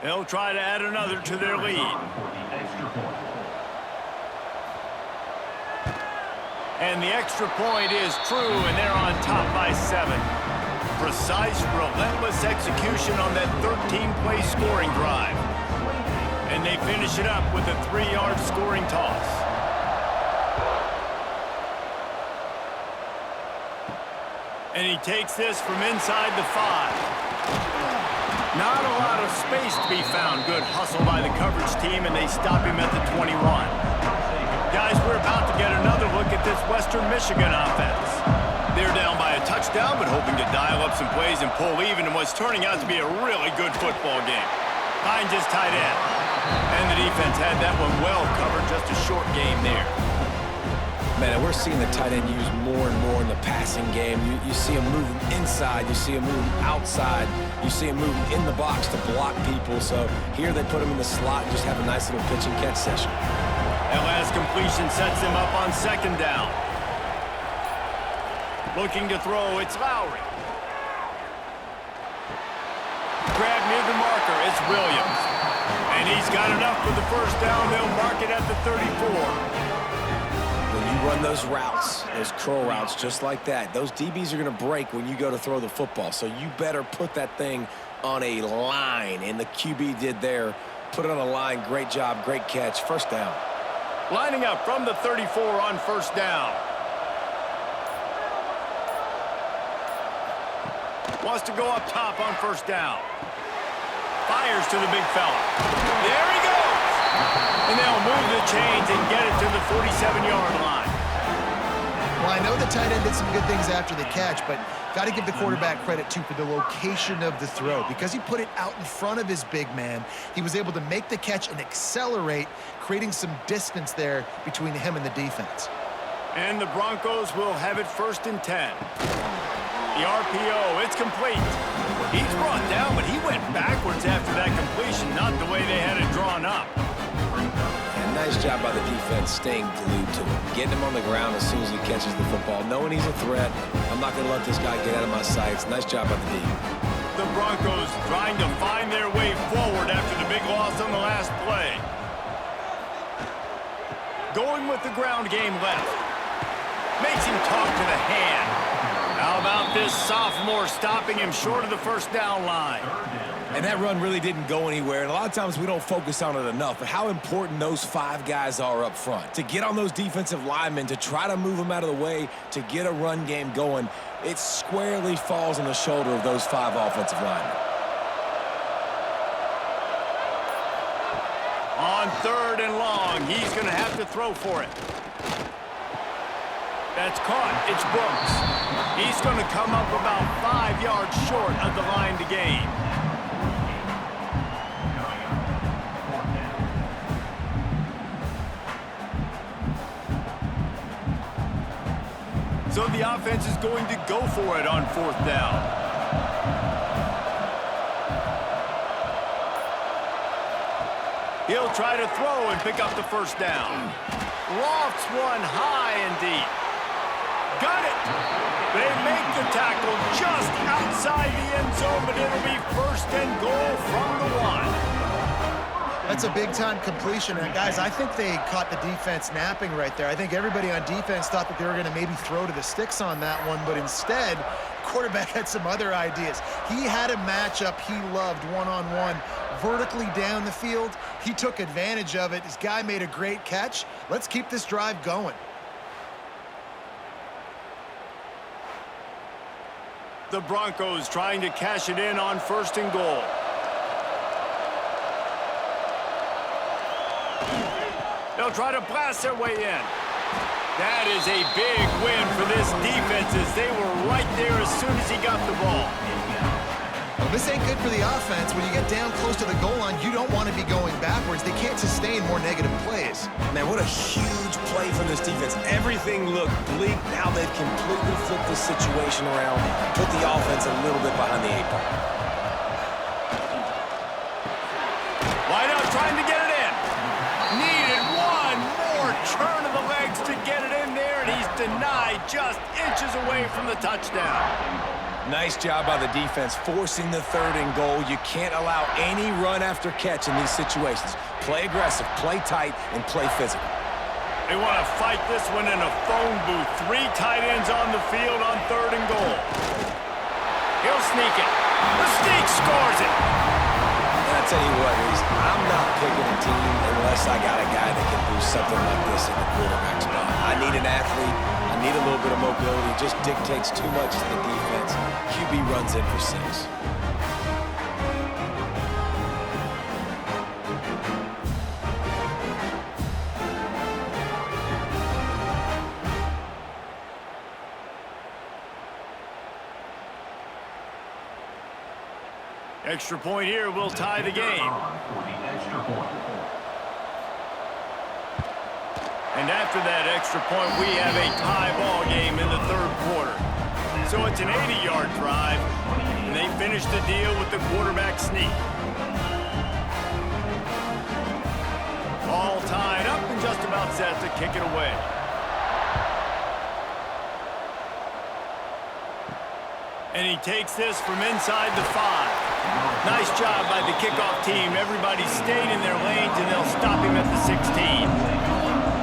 They'll try to add another to their lead. For the extra point. And the extra point is true, and they're on top by 7. Precise, relentless execution on that 13-play scoring drive. And they finish it up with a 3-yard scoring toss. And he takes this from inside the 5. Not a lot of space to be found. Good hustle by the coverage team, and they stop him at the 21. Guys, we're about to get another look at this Western Michigan offense. They're down by a touchdown, but hoping to dial up some plays and pull even in what's turning out to be a really good football game. Behind his tight end. And the defense had that one well covered, just a short game there. Man, we're seeing the tight end used more and more in the passing game. You see him moving inside. You see him moving outside. You see him moving in the box to block people. So here they put him in the slot and just have a nice little pitch and catch session. That last completion sets him up on 2nd down. Looking to throw, it's Lowry. Grab near the marker, it's Williams. And he's got enough for the 1st down. They'll mark it at the 34. When you run those routes, those curl routes just like that, those DBs are going to break when you go to throw the football. So you better put that thing on a line, and the QB did there. Put it on a line. Great job, great catch. 1st down. Lining up from the 34 on 1st down. Wants to go up top on 1st down. Fires to the big fella. There he goes! And they'll move the chains and get it to the 47-yard line. Well, I know the tight end did some good things after the catch, but got to give the quarterback credit, too, for the location of the throw. Because he put it out in front of his big man, he was able to make the catch and accelerate, creating some distance there between him and the defense. And the Broncos will have it 1st and 10. The RPO, it's complete. He's brought down, but he went backwards after that completion, not the way they had it drawn up. And nice job by the defense staying glued to him, getting him on the ground as soon as he catches the football, knowing he's a threat. I'm not going to let this guy get out of my sights. Nice job by the D. The Broncos trying to find their way forward after the big loss on the last play. Going with the ground game left. Makes him talk to the hand. How about this sophomore stopping him short of the 1st down line? And that run really didn't go anywhere. And a lot of times we don't focus on it enough, but how important those 5 guys are up front. To get on those defensive linemen, to try to move them out of the way, to get a run game going, it squarely falls on the shoulder of those 5 offensive linemen. On 3rd and long, he's going to have to throw for it. That's caught. It's Brooks. He's going to come up about 5 yards short of the line to gain. So the offense is going to go for it on 4th down. He'll try to throw and pick up the 1st down. Lofts one high and deep. Got it. They make the tackle just outside the end zone, but it'll be 1st and goal from the 1. That's a big-time completion. And, guys, I think they caught the defense napping right there. I think everybody on defense thought that they were going to maybe throw to the sticks on that one, but instead, the quarterback had some other ideas. He had a matchup he loved one-on-one, vertically down the field. He took advantage of it. This guy made a great catch. Let's keep this drive going. The Broncos trying to cash it in on 1st and goal. They'll try to blast their way in. That is a big win for this defense as they were right there as soon as he got the ball. Well, this ain't good for the offense. When you get down close to the goal line, you don't want to be going backwards. They can't sustain more negative plays. Man, what a huge play from this defense. Everything looked bleak. Now they've completely flipped the situation around, put the offense a little bit behind the 8 ball. Wide out trying to get it in. Needed one more turn of the legs to get it in there, and he's denied, just inches away from the touchdown. Nice job by the defense forcing the 3rd and goal. You can't allow any run after catch in these situations. Play aggressive, play tight, and play physical. They want to fight this one in a phone booth. 3 tight ends on the field on 3rd and goal. He'll sneak it. The sneak scores it. And I tell you what, Reese, I'm not picking a team unless I got a guy that can do something like this in the quarterback spot. I need an athlete. I need a little bit of mobility. It just dictates too much to the defense. QB runs in for 6. Extra point here will tie the game. And after that extra point, we have a tie ball game in the 3rd quarter. So it's an 80-yard drive, and they finish the deal with the quarterback sneak. All tied up and just about set to kick it away. And he takes this from inside the 5. Nice job by the kickoff team. Everybody stayed in their lanes, and they'll stop him at the 16.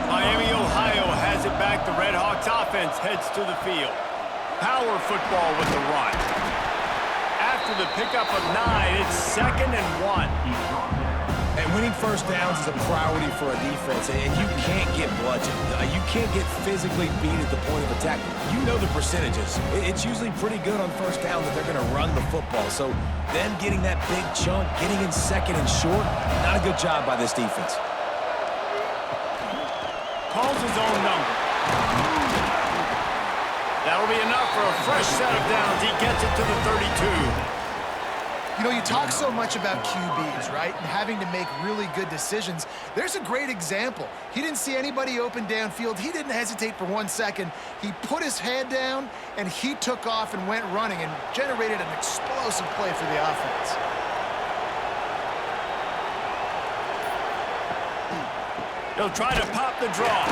Miami, Ohio has it back. The Red Hawks offense heads to the field. Power football with the run. After the pickup of 9, it's 2nd and 1. And winning first downs is a priority for a defense, and you can't get bludgeoned. You can't get physically beat at the point of attack. You know the percentages. It's usually pretty good on first down that they're going to run the football. So them getting that big chunk, getting in 2nd and short, not a good job by this defense. Calls his own number. That'll be enough for a fresh set of downs. He gets it to the 32. You know, you talk so much about QBs, right? And having to make really good decisions. There's a great example. He didn't see anybody open downfield. He didn't hesitate for 1 second. He put his head down, and he took off and went running and generated an explosive play for the offense. He'll try to pop the draw.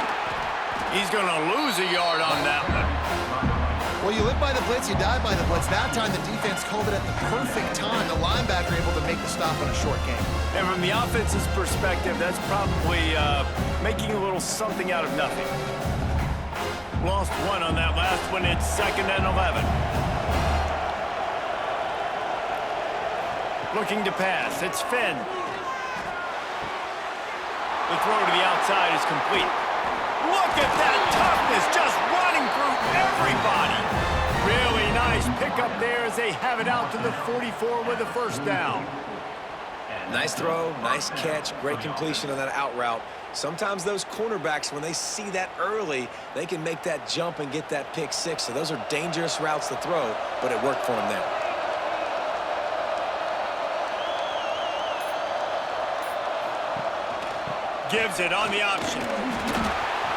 He's going to lose a yard on that one. Well, you live by the blitz, you die by the blitz. That time, the defense called it at the perfect time. The linebacker able to make the stop on a short game. And from the offense's perspective, that's probably making a little something out of nothing. Lost 1 on that last one. It's 2nd and 11. Looking to pass. It's Finn. The throw to the outside is complete. Look at that toughness, just running through everybody. Really nice pickup there as they have it out to the 44 with a first down. Nice throw, nice catch, great completion on that out route. Sometimes those cornerbacks, when they see that early, they can make that jump and get that pick 6. So those are dangerous routes to throw, but it worked for him there. Gives it on the option.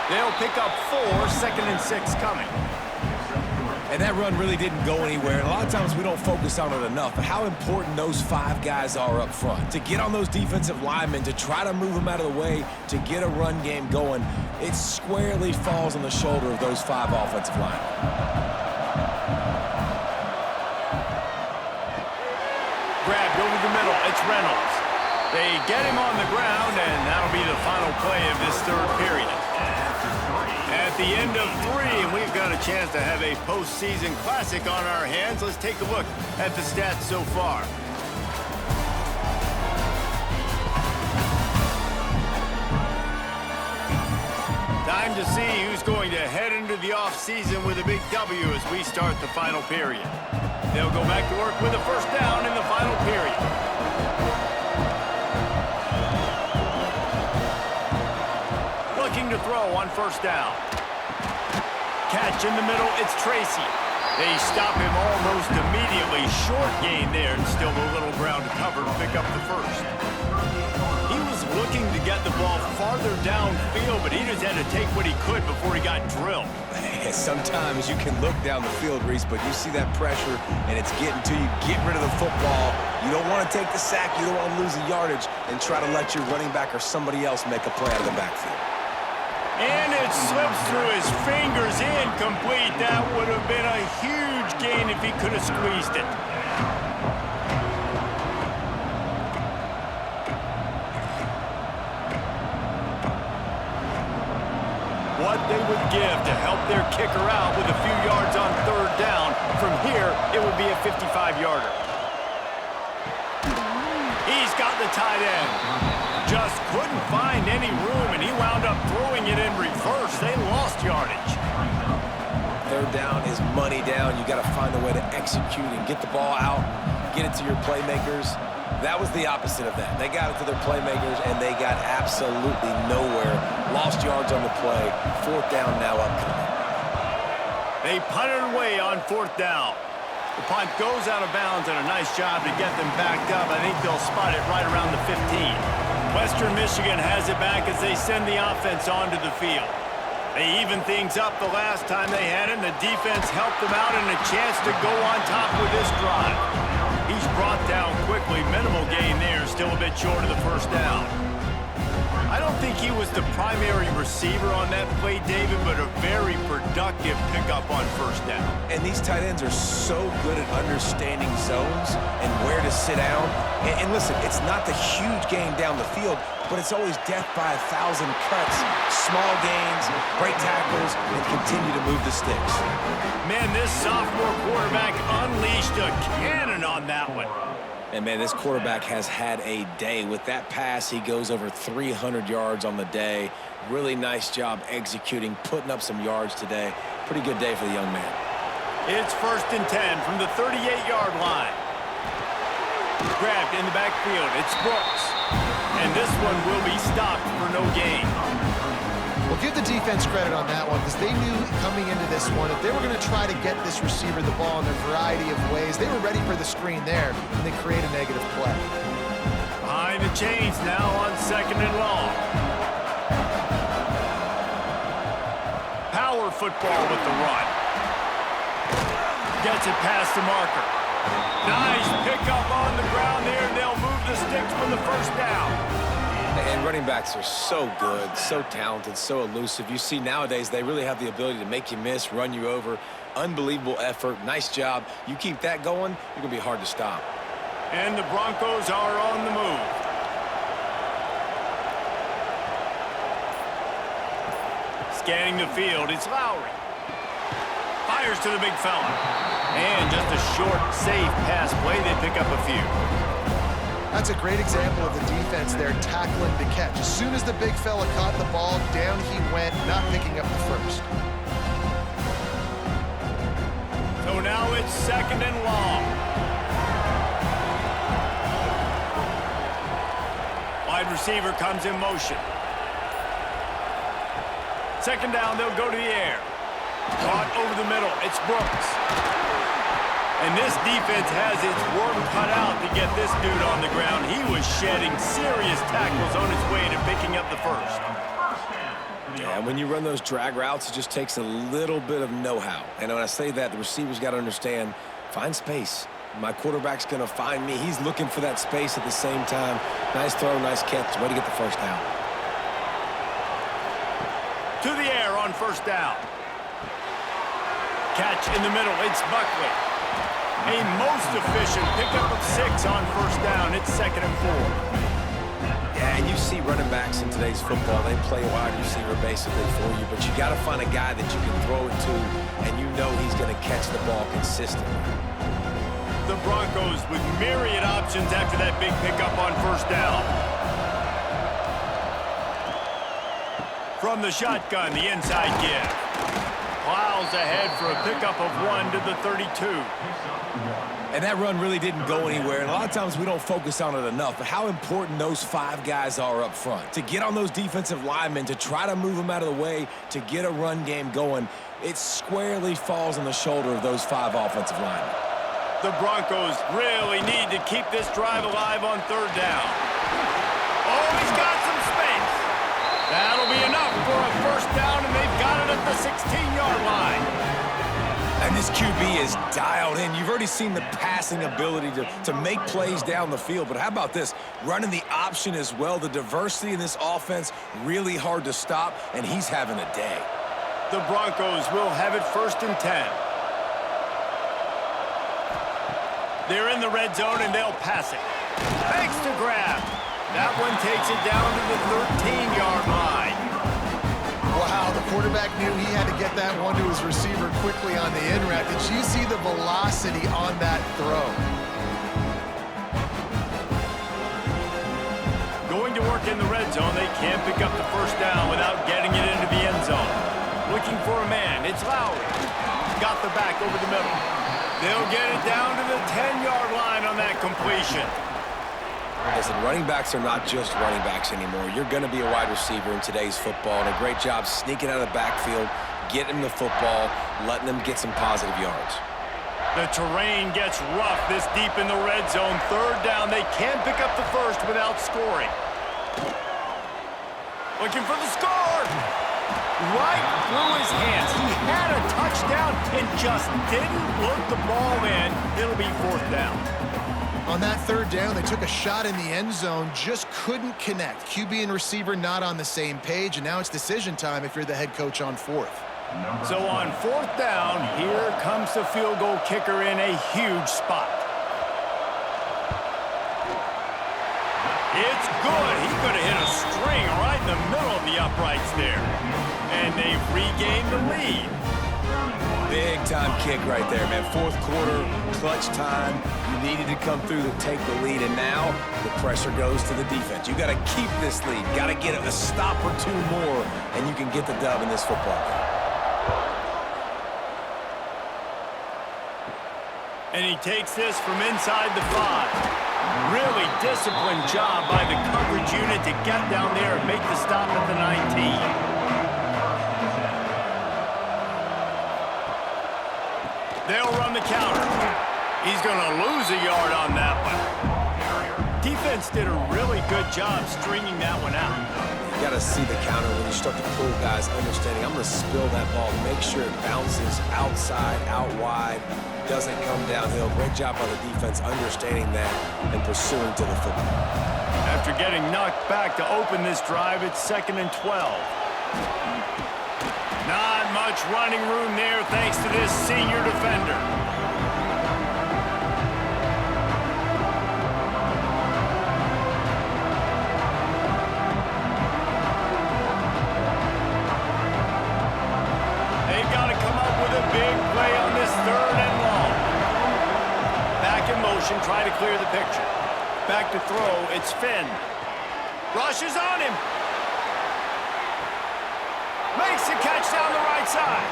They'll pick up 4, 2nd and 6 coming. And that run really didn't go anywhere. And a lot of times we don't focus on it enough, but how important those 5 guys are up front. To get on those defensive linemen, to try to move them out of the way, to get a run game going, it squarely falls on the shoulder of those 5 offensive linemen. Grabbed over the middle. It's Reynolds. They get him on the ground, and that'll be the final play of this 3rd period. At the end of 3, and we've got a chance to have a postseason classic on our hands. Let's take a look at the stats so far. Time to see who's going to head into the offseason with a big W as we start the final period. They'll go back to work with a first down in the final period. Looking to throw on first down. Catch in the middle, it's Tracy. They stop him almost immediately. Short gain there, and still a little ground to cover to pick up the first. He was looking to get the ball farther downfield, but he just had to take what he could before he got drilled. Sometimes you can look down the field, Reese, but you see that pressure, and it's getting to you. Get rid of the football. You don't want to take the sack. You don't want to lose the yardage and try to let your running back or somebody else make a play out of the backfield. And it slips through his fingers, incomplete. That would have been a huge gain if he could have squeezed it. What they would give to help their kicker out with a few yards on third down. From here, it would be a 55-yarder. He's got the tight end. Just couldn't find any room, and he wound up throwing it in reverse. They lost yardage. Third down is money down. You got to find a way to execute and get the ball out, get it to your playmakers. That was the opposite of that. They got it to their playmakers, and they got absolutely nowhere. Lost yards on the play. Fourth down now upcoming. They punted away on fourth down. The punt goes out of bounds, and a nice job to get them backed up. I think they'll spot it right around the 15. Western Michigan has it back as they send the offense onto the field. They evened things up the last time they had it, and the defense helped them out and a chance to go on top with this drive. He's brought down quickly. Minimal gain there, still a bit short of the first down. I don't think he was the primary receiver on that play, David, but a very productive pickup on first down. And these tight ends are so good at understanding zones and where to sit down. And listen, it's not the huge gain down the field, but it's always death by 1,000 cuts, small gains, break tackles, and continue to move the sticks. Man, this sophomore quarterback unleashed a cannon on that one. And, man, this quarterback has had a day. With that pass, he goes over 300 yards on the day. Really nice job executing, putting up some yards today. Pretty good day for the young man. It's 1st and 10 from the 38-yard line. Grabbed in the backfield. It's Brooks. And this one will be stopped for no gain. Well, give the defense credit on that one because they knew coming into this one if they were going to try to get this receiver the ball in a variety of ways, they were ready for the screen there and they create a negative play. Behind the chains now on 2nd and long. Power football with the run. Gets it past the marker. Nice pickup on the ground there, and they'll move the sticks from the first down. And running backs are so good, so talented, so elusive. You see nowadays they really have the ability to make you miss, run you over. Unbelievable effort. Nice job. You keep that going, you're going to be hard to stop. And the Broncos are on the move. Scanning the field, it's Lowry. Fires to the big fella. And just a short, safe pass play. They pick up a few. That's a great example of the defense there tackling the catch. As soon as the big fella caught the ball, down he went, not picking up the first. So now it's 2nd and long. Wide receiver comes in motion. 2nd down, they'll go to the air. Caught over the middle, it's Brooks. And this defense has its work cut out to get this dude on the ground. He was shedding serious tackles on his way to picking up the first. Yeah, when you run those drag routes, it just takes a little bit of know-how. And when I say that, the receiver's got to understand, find space. My quarterback's going to find me. He's looking for that space at the same time. Nice throw, nice catch. Way to get the first down. To the air on first down. Catch in the middle. It's Buckley. A most efficient pickup of 6 on first down. It's 2nd and 4. Yeah, and you see running backs in today's football. They play wide receiver basically for you, but you got to find a guy that you can throw it to, and you know he's going to catch the ball consistently. The Broncos with myriad options after that big pickup on first down. From the shotgun, the inside give. Plows ahead for a pickup of 1 to the 32. And that run really didn't go anywhere, and a lot of times we don't focus on it enough, but how important those 5 guys are up front. To get on those defensive linemen, to try to move them out of the way, to get a run game going, it squarely falls on the shoulder of those 5 offensive linemen. The Broncos really need to keep this drive alive on third down. Oh, he's got some space. That'll be enough for a first down, and they've got it at the 16-yard line. And this QB is dialed in. You've already seen the passing ability to make plays down the field. But how about this? Running the option as well. The diversity in this offense, really hard to stop, and he's having a day. The Broncos will have it 1st and 10. They're in the red zone, and they'll pass it. Thanks to grab. That one takes it down to the 13-yard line. Wow, the quarterback knew he had to get that one to his receiver quickly on the in route. Did you see the velocity on that throw? Going to work in the red zone, they can't pick up the 1st down without getting it into the end zone. Looking for a man, it's Lowry. Got the back over the middle. They'll get it down to the 10-yard line on that completion. Listen, running backs are not just running backs anymore. You're going to be a wide receiver in today's football, and a great job sneaking out of the backfield, getting them the football, letting them get some positive yards. The terrain gets rough this deep in the red zone. 3rd down, they can't pick up the 1st without scoring. Looking for the score. Right through his hands. He had a touchdown and just didn't look the ball in. It'll be 4th down. On that 3rd down, they took a shot in the end zone, just couldn't connect. QB and receiver not on the same page, and now it's decision time if you're the head coach on 4th. So on 4th down, here comes the field goal kicker in a huge spot. It's good. He could have hit a string right in the middle of the uprights there. And they've regained the lead. Big-time kick right there, man. 4th quarter, clutch time. You needed to come through to take the lead, and now the pressure goes to the defense. You got to keep this lead. Got to get a stop or 2 more, and you can get the dub in this football game. And he takes this from inside the 5. Really disciplined job by the coverage unit to get down there and make the stop at the 19. They'll run the counter. He's going to lose a yard on that one. Defense did a really good job stringing that one out. You got to see the counter when you start to pull guys, understanding I'm going to spill that ball, make sure it bounces outside, out wide, doesn't come downhill. Great job by the defense understanding that and pursuing to the football. After getting knocked back to open this drive, it's 2nd and 12. Not much running room there thanks to this senior defender. They've got to come up with a big play on this 3rd and long. Back in motion, try to clear the picture. Back to throw, it's Finn. Rushes on him. Makes the catch down the right side.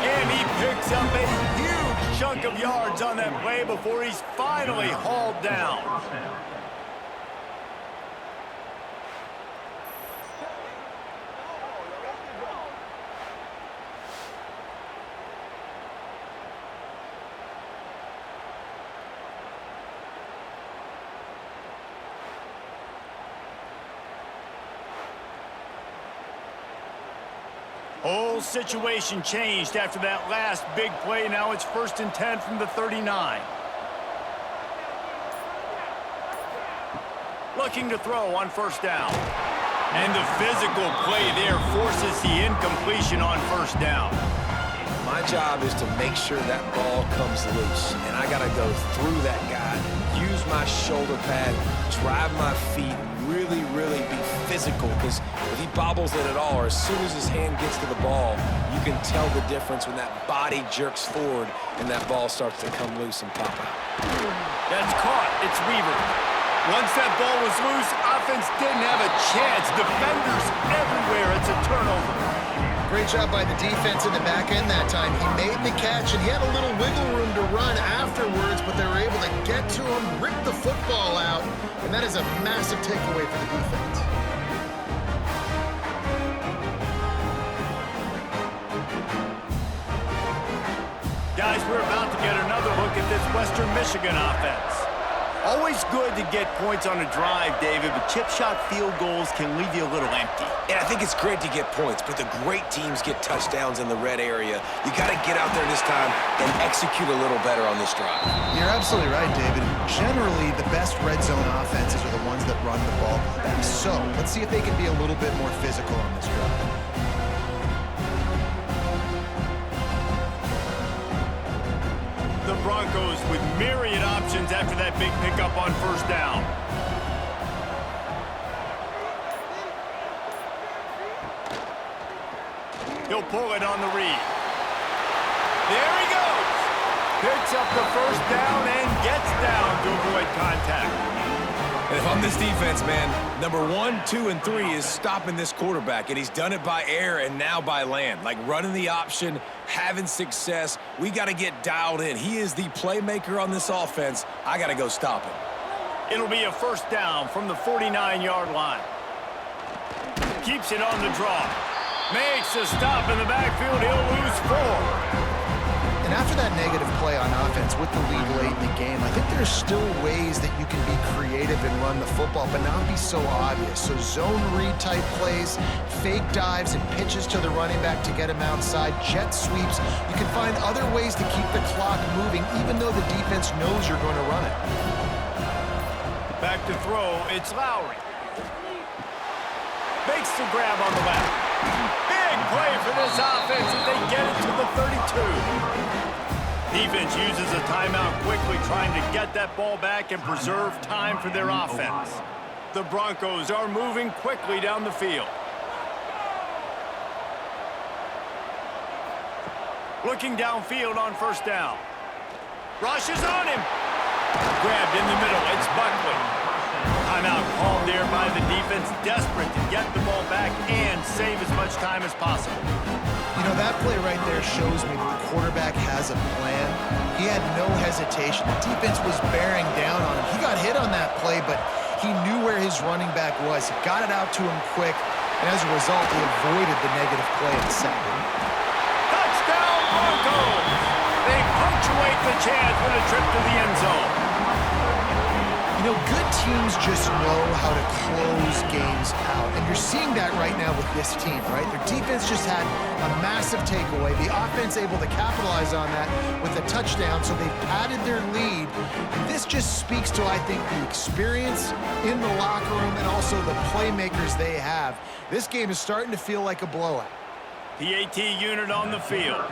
And he picks up a huge chunk of yards on that play before he's finally hauled down. Whole situation changed after that last big play. Now it's 1st and 10 from the 39. Looking to throw on 1st down. And the physical play there forces the incompletion on 1st down. My job is to make sure that ball comes loose, and I got to go through that guy, use my shoulder pad, drive my feet, really, really be physical, because if he bobbles it at all, or as soon as his hand gets to the ball, you can tell the difference when that body jerks forward and that ball starts to come loose and pop out. That's caught. It's Weaver. Once that ball was loose, offense didn't have a chance. Defenders everywhere. It's a turnover. Great job by the defense in the back end that time. He made the catch, and he had a little wiggle room to run afterwards, but they were able to get to him, rip the football out, and that is a massive takeaway for the defense. Guys, we're about to get another look at this Western Michigan offense. Always good to get points on a drive, David, but chip shot field goals can leave you a little empty. And I think it's great to get points, but the great teams get touchdowns in the red area. You got to get out there this time and execute a little better on this drive. You're absolutely right, David. Generally, the best red zone offenses are the ones that run the ball best. So let's see if they can be a little bit more physical on this drive. The Broncos with myriad options after that big pickup on first down. He'll pull it on the read. There he goes. Picks up the first down and gets down to avoid contact. And if I'm this defense, man, number 1, 2, and 3 is stopping this quarterback, and he's done it by air and now by land. Like running the option, having success. We got to get dialed in. He is the playmaker on this offense. I got to go stop him. It'll be a first down from the 49-yard line. Keeps it on the draw. Makes a stop in the backfield. He'll lose 4. And after that negative play on offense with the lead late in the game, I think there's still ways that you can be creative and run the football, but not be so obvious. So zone read type plays, fake dives and pitches to the running back to get him outside, jet sweeps. You can find other ways to keep the clock moving, even though the defense knows you're going to run it. Back to throw, it's Lowry. Makes the grab on the left. Big play for this offense as they get it to the 32. Defense uses a timeout quickly, trying to get that ball back and preserve time for their offense. The Broncos are moving quickly down the field. Looking downfield on first down. Rush is on him. Grabbed in the middle. It's Buckley. Timeout called there by the defense, desperate to get the ball back and save as much time as possible. You know, that play right there shows me that the quarterback has a plan. He had no hesitation. The defense was bearing down on him. He got hit on that play, but he knew where his running back was. He got it out to him quick, and as a result, he avoided the negative play in the second. Touchdown, Broncos! They punctuate the chance with a trip to the end zone. You know, good teams just know how to close games out. And you're seeing that right now with this team, right? Their defense just had a massive takeaway. The offense able to capitalize on that with a touchdown, so they've padded their lead. And this just speaks to, I think, the experience in the locker room and also the playmakers they have. This game is starting to feel like a blowout. The AT unit on the field.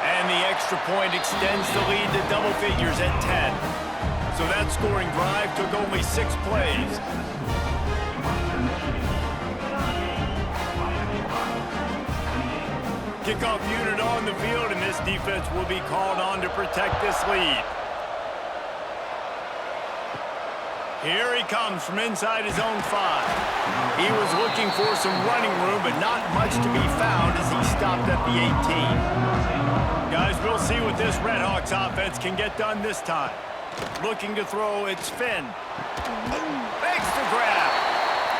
And the extra point extends the lead to double figures at 10. So that scoring drive took only 6 plays. Kickoff unit on the field, and this defense will be called on to protect this lead. Here he comes from inside his own 5. He was looking for some running room, but not much to be found as he stopped at the 18. Guys, we'll see what this Redhawks offense can get done this time. Looking to throw, it's Finn. Makes the grab.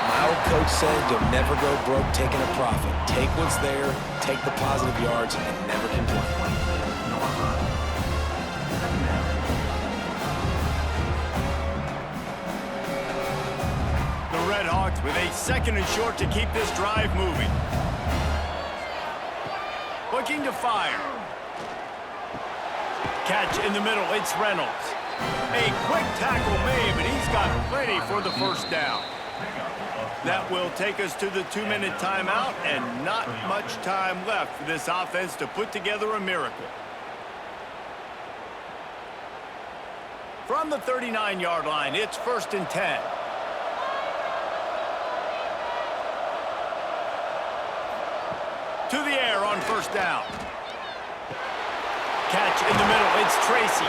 My old coach said you'll never go broke taking a profit. Take what's there, take the positive yards, and never complain. The Redhawks with a 2nd and short to keep this drive moving. Looking to fire. Catch in the middle, it's Reynolds. A quick tackle made, but he's got plenty for the first down. That will take us to the 2-minute timeout, and not much time left for this offense to put together a miracle. From the 39-yard line, it's 1st and 10. To the air on first down. Catch in the middle, it's Tracy.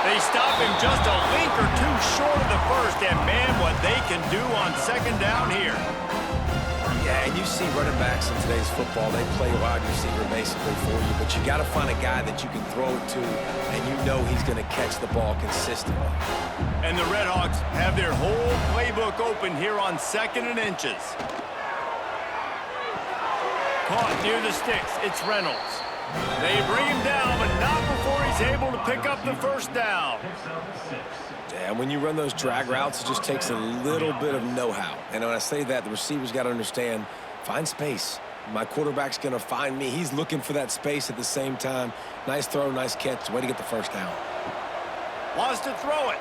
They stop him just a link or 2 short of the first, and man, what they can do on 2nd down here. Yeah, and you see running backs in today's football, they play wide receiver basically for you, but you got to find a guy that you can throw it to, and you know he's going to catch the ball consistently. And the Redhawks have their whole playbook open here on 2nd and inches. Caught near the sticks, it's Reynolds. They bring him down, but not before he's able to pick up the first down. And when you run those drag routes, it just takes a little bit of know-how. And when I say that, the receiver's got to understand, find space. My quarterback's going to find me. He's looking for that space at the same time. Nice throw, nice catch. Way to get the first down. Wants to throw it.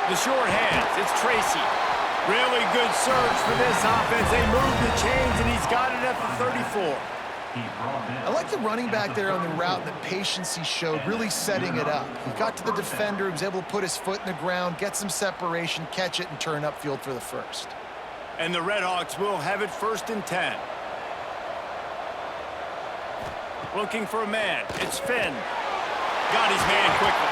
The short hands. It's Tracy. Really good surge for this offense. They move the chains, and he's got it at the 34. I like the running back there on the route and the patience he showed, really setting it up. He got to the defender, he was able to put his foot in the ground, get some separation, catch it, and turn upfield for the first. And the Redhawks will have it 1st and 10. Looking for a man. It's Finn. Got his man quickly.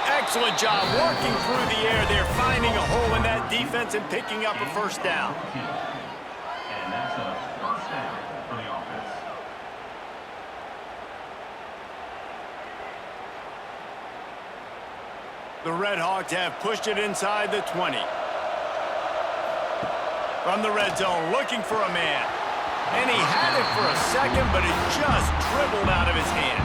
Excellent job working through the air there, finding a hole in that defense and picking up a first down. And that's a first down for the offense. The Redhawks have pushed it inside the 20. From the red zone, looking for a man. And he had it for a second, but it just dribbled out of his hands.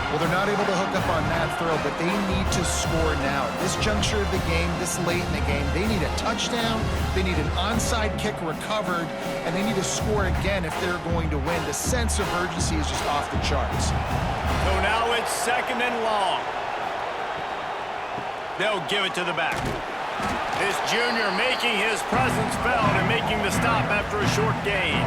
Well, they're not able to hook up on that throw, but they need to score now. This juncture of the game, this late in the game, they need a touchdown, they need an onside kick recovered, and they need to score again if they're going to win. The sense of urgency is just off the charts. So now it's 2nd and long. They'll give it to the back. This junior making his presence felt and making the stop after a short gain.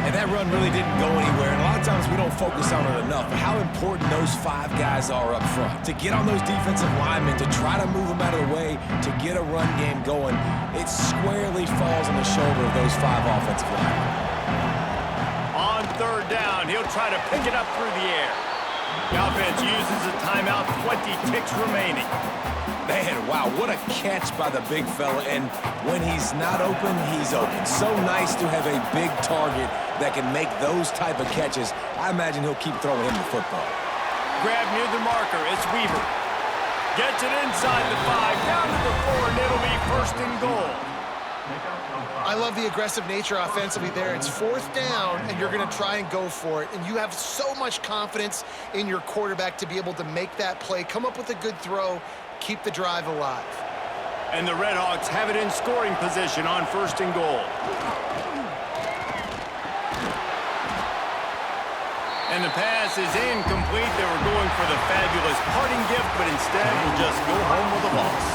And that run really didn't go anywhere. And a lot of times we don't focus on it enough. But how important those 5 guys are up front. To get on those defensive linemen, to try to move them out of the way, to get a run game going, it squarely falls on the shoulder of those 5 offensive linemen. On 3rd down, he'll try to pick it up through the air. The offense uses a timeout, 20 ticks remaining. Man, wow, what a catch by the big fella. And when he's not open, he's open. So nice to have a big target that can make those type of catches. I imagine he'll keep throwing him the football. Grab near the marker. It's Weaver. Gets it inside the 5, down to the 4, and it'll be 1st and goal. I love the aggressive nature offensively there. It's 4th down, and you're going to try and go for it. And you have so much confidence in your quarterback to be able to make that play, come up with a good throw, keep the drive alive. And the Redhawks have it in scoring position on 1st and goal. And the pass is incomplete. They were going for the fabulous parting gift, but instead will just go home with a loss.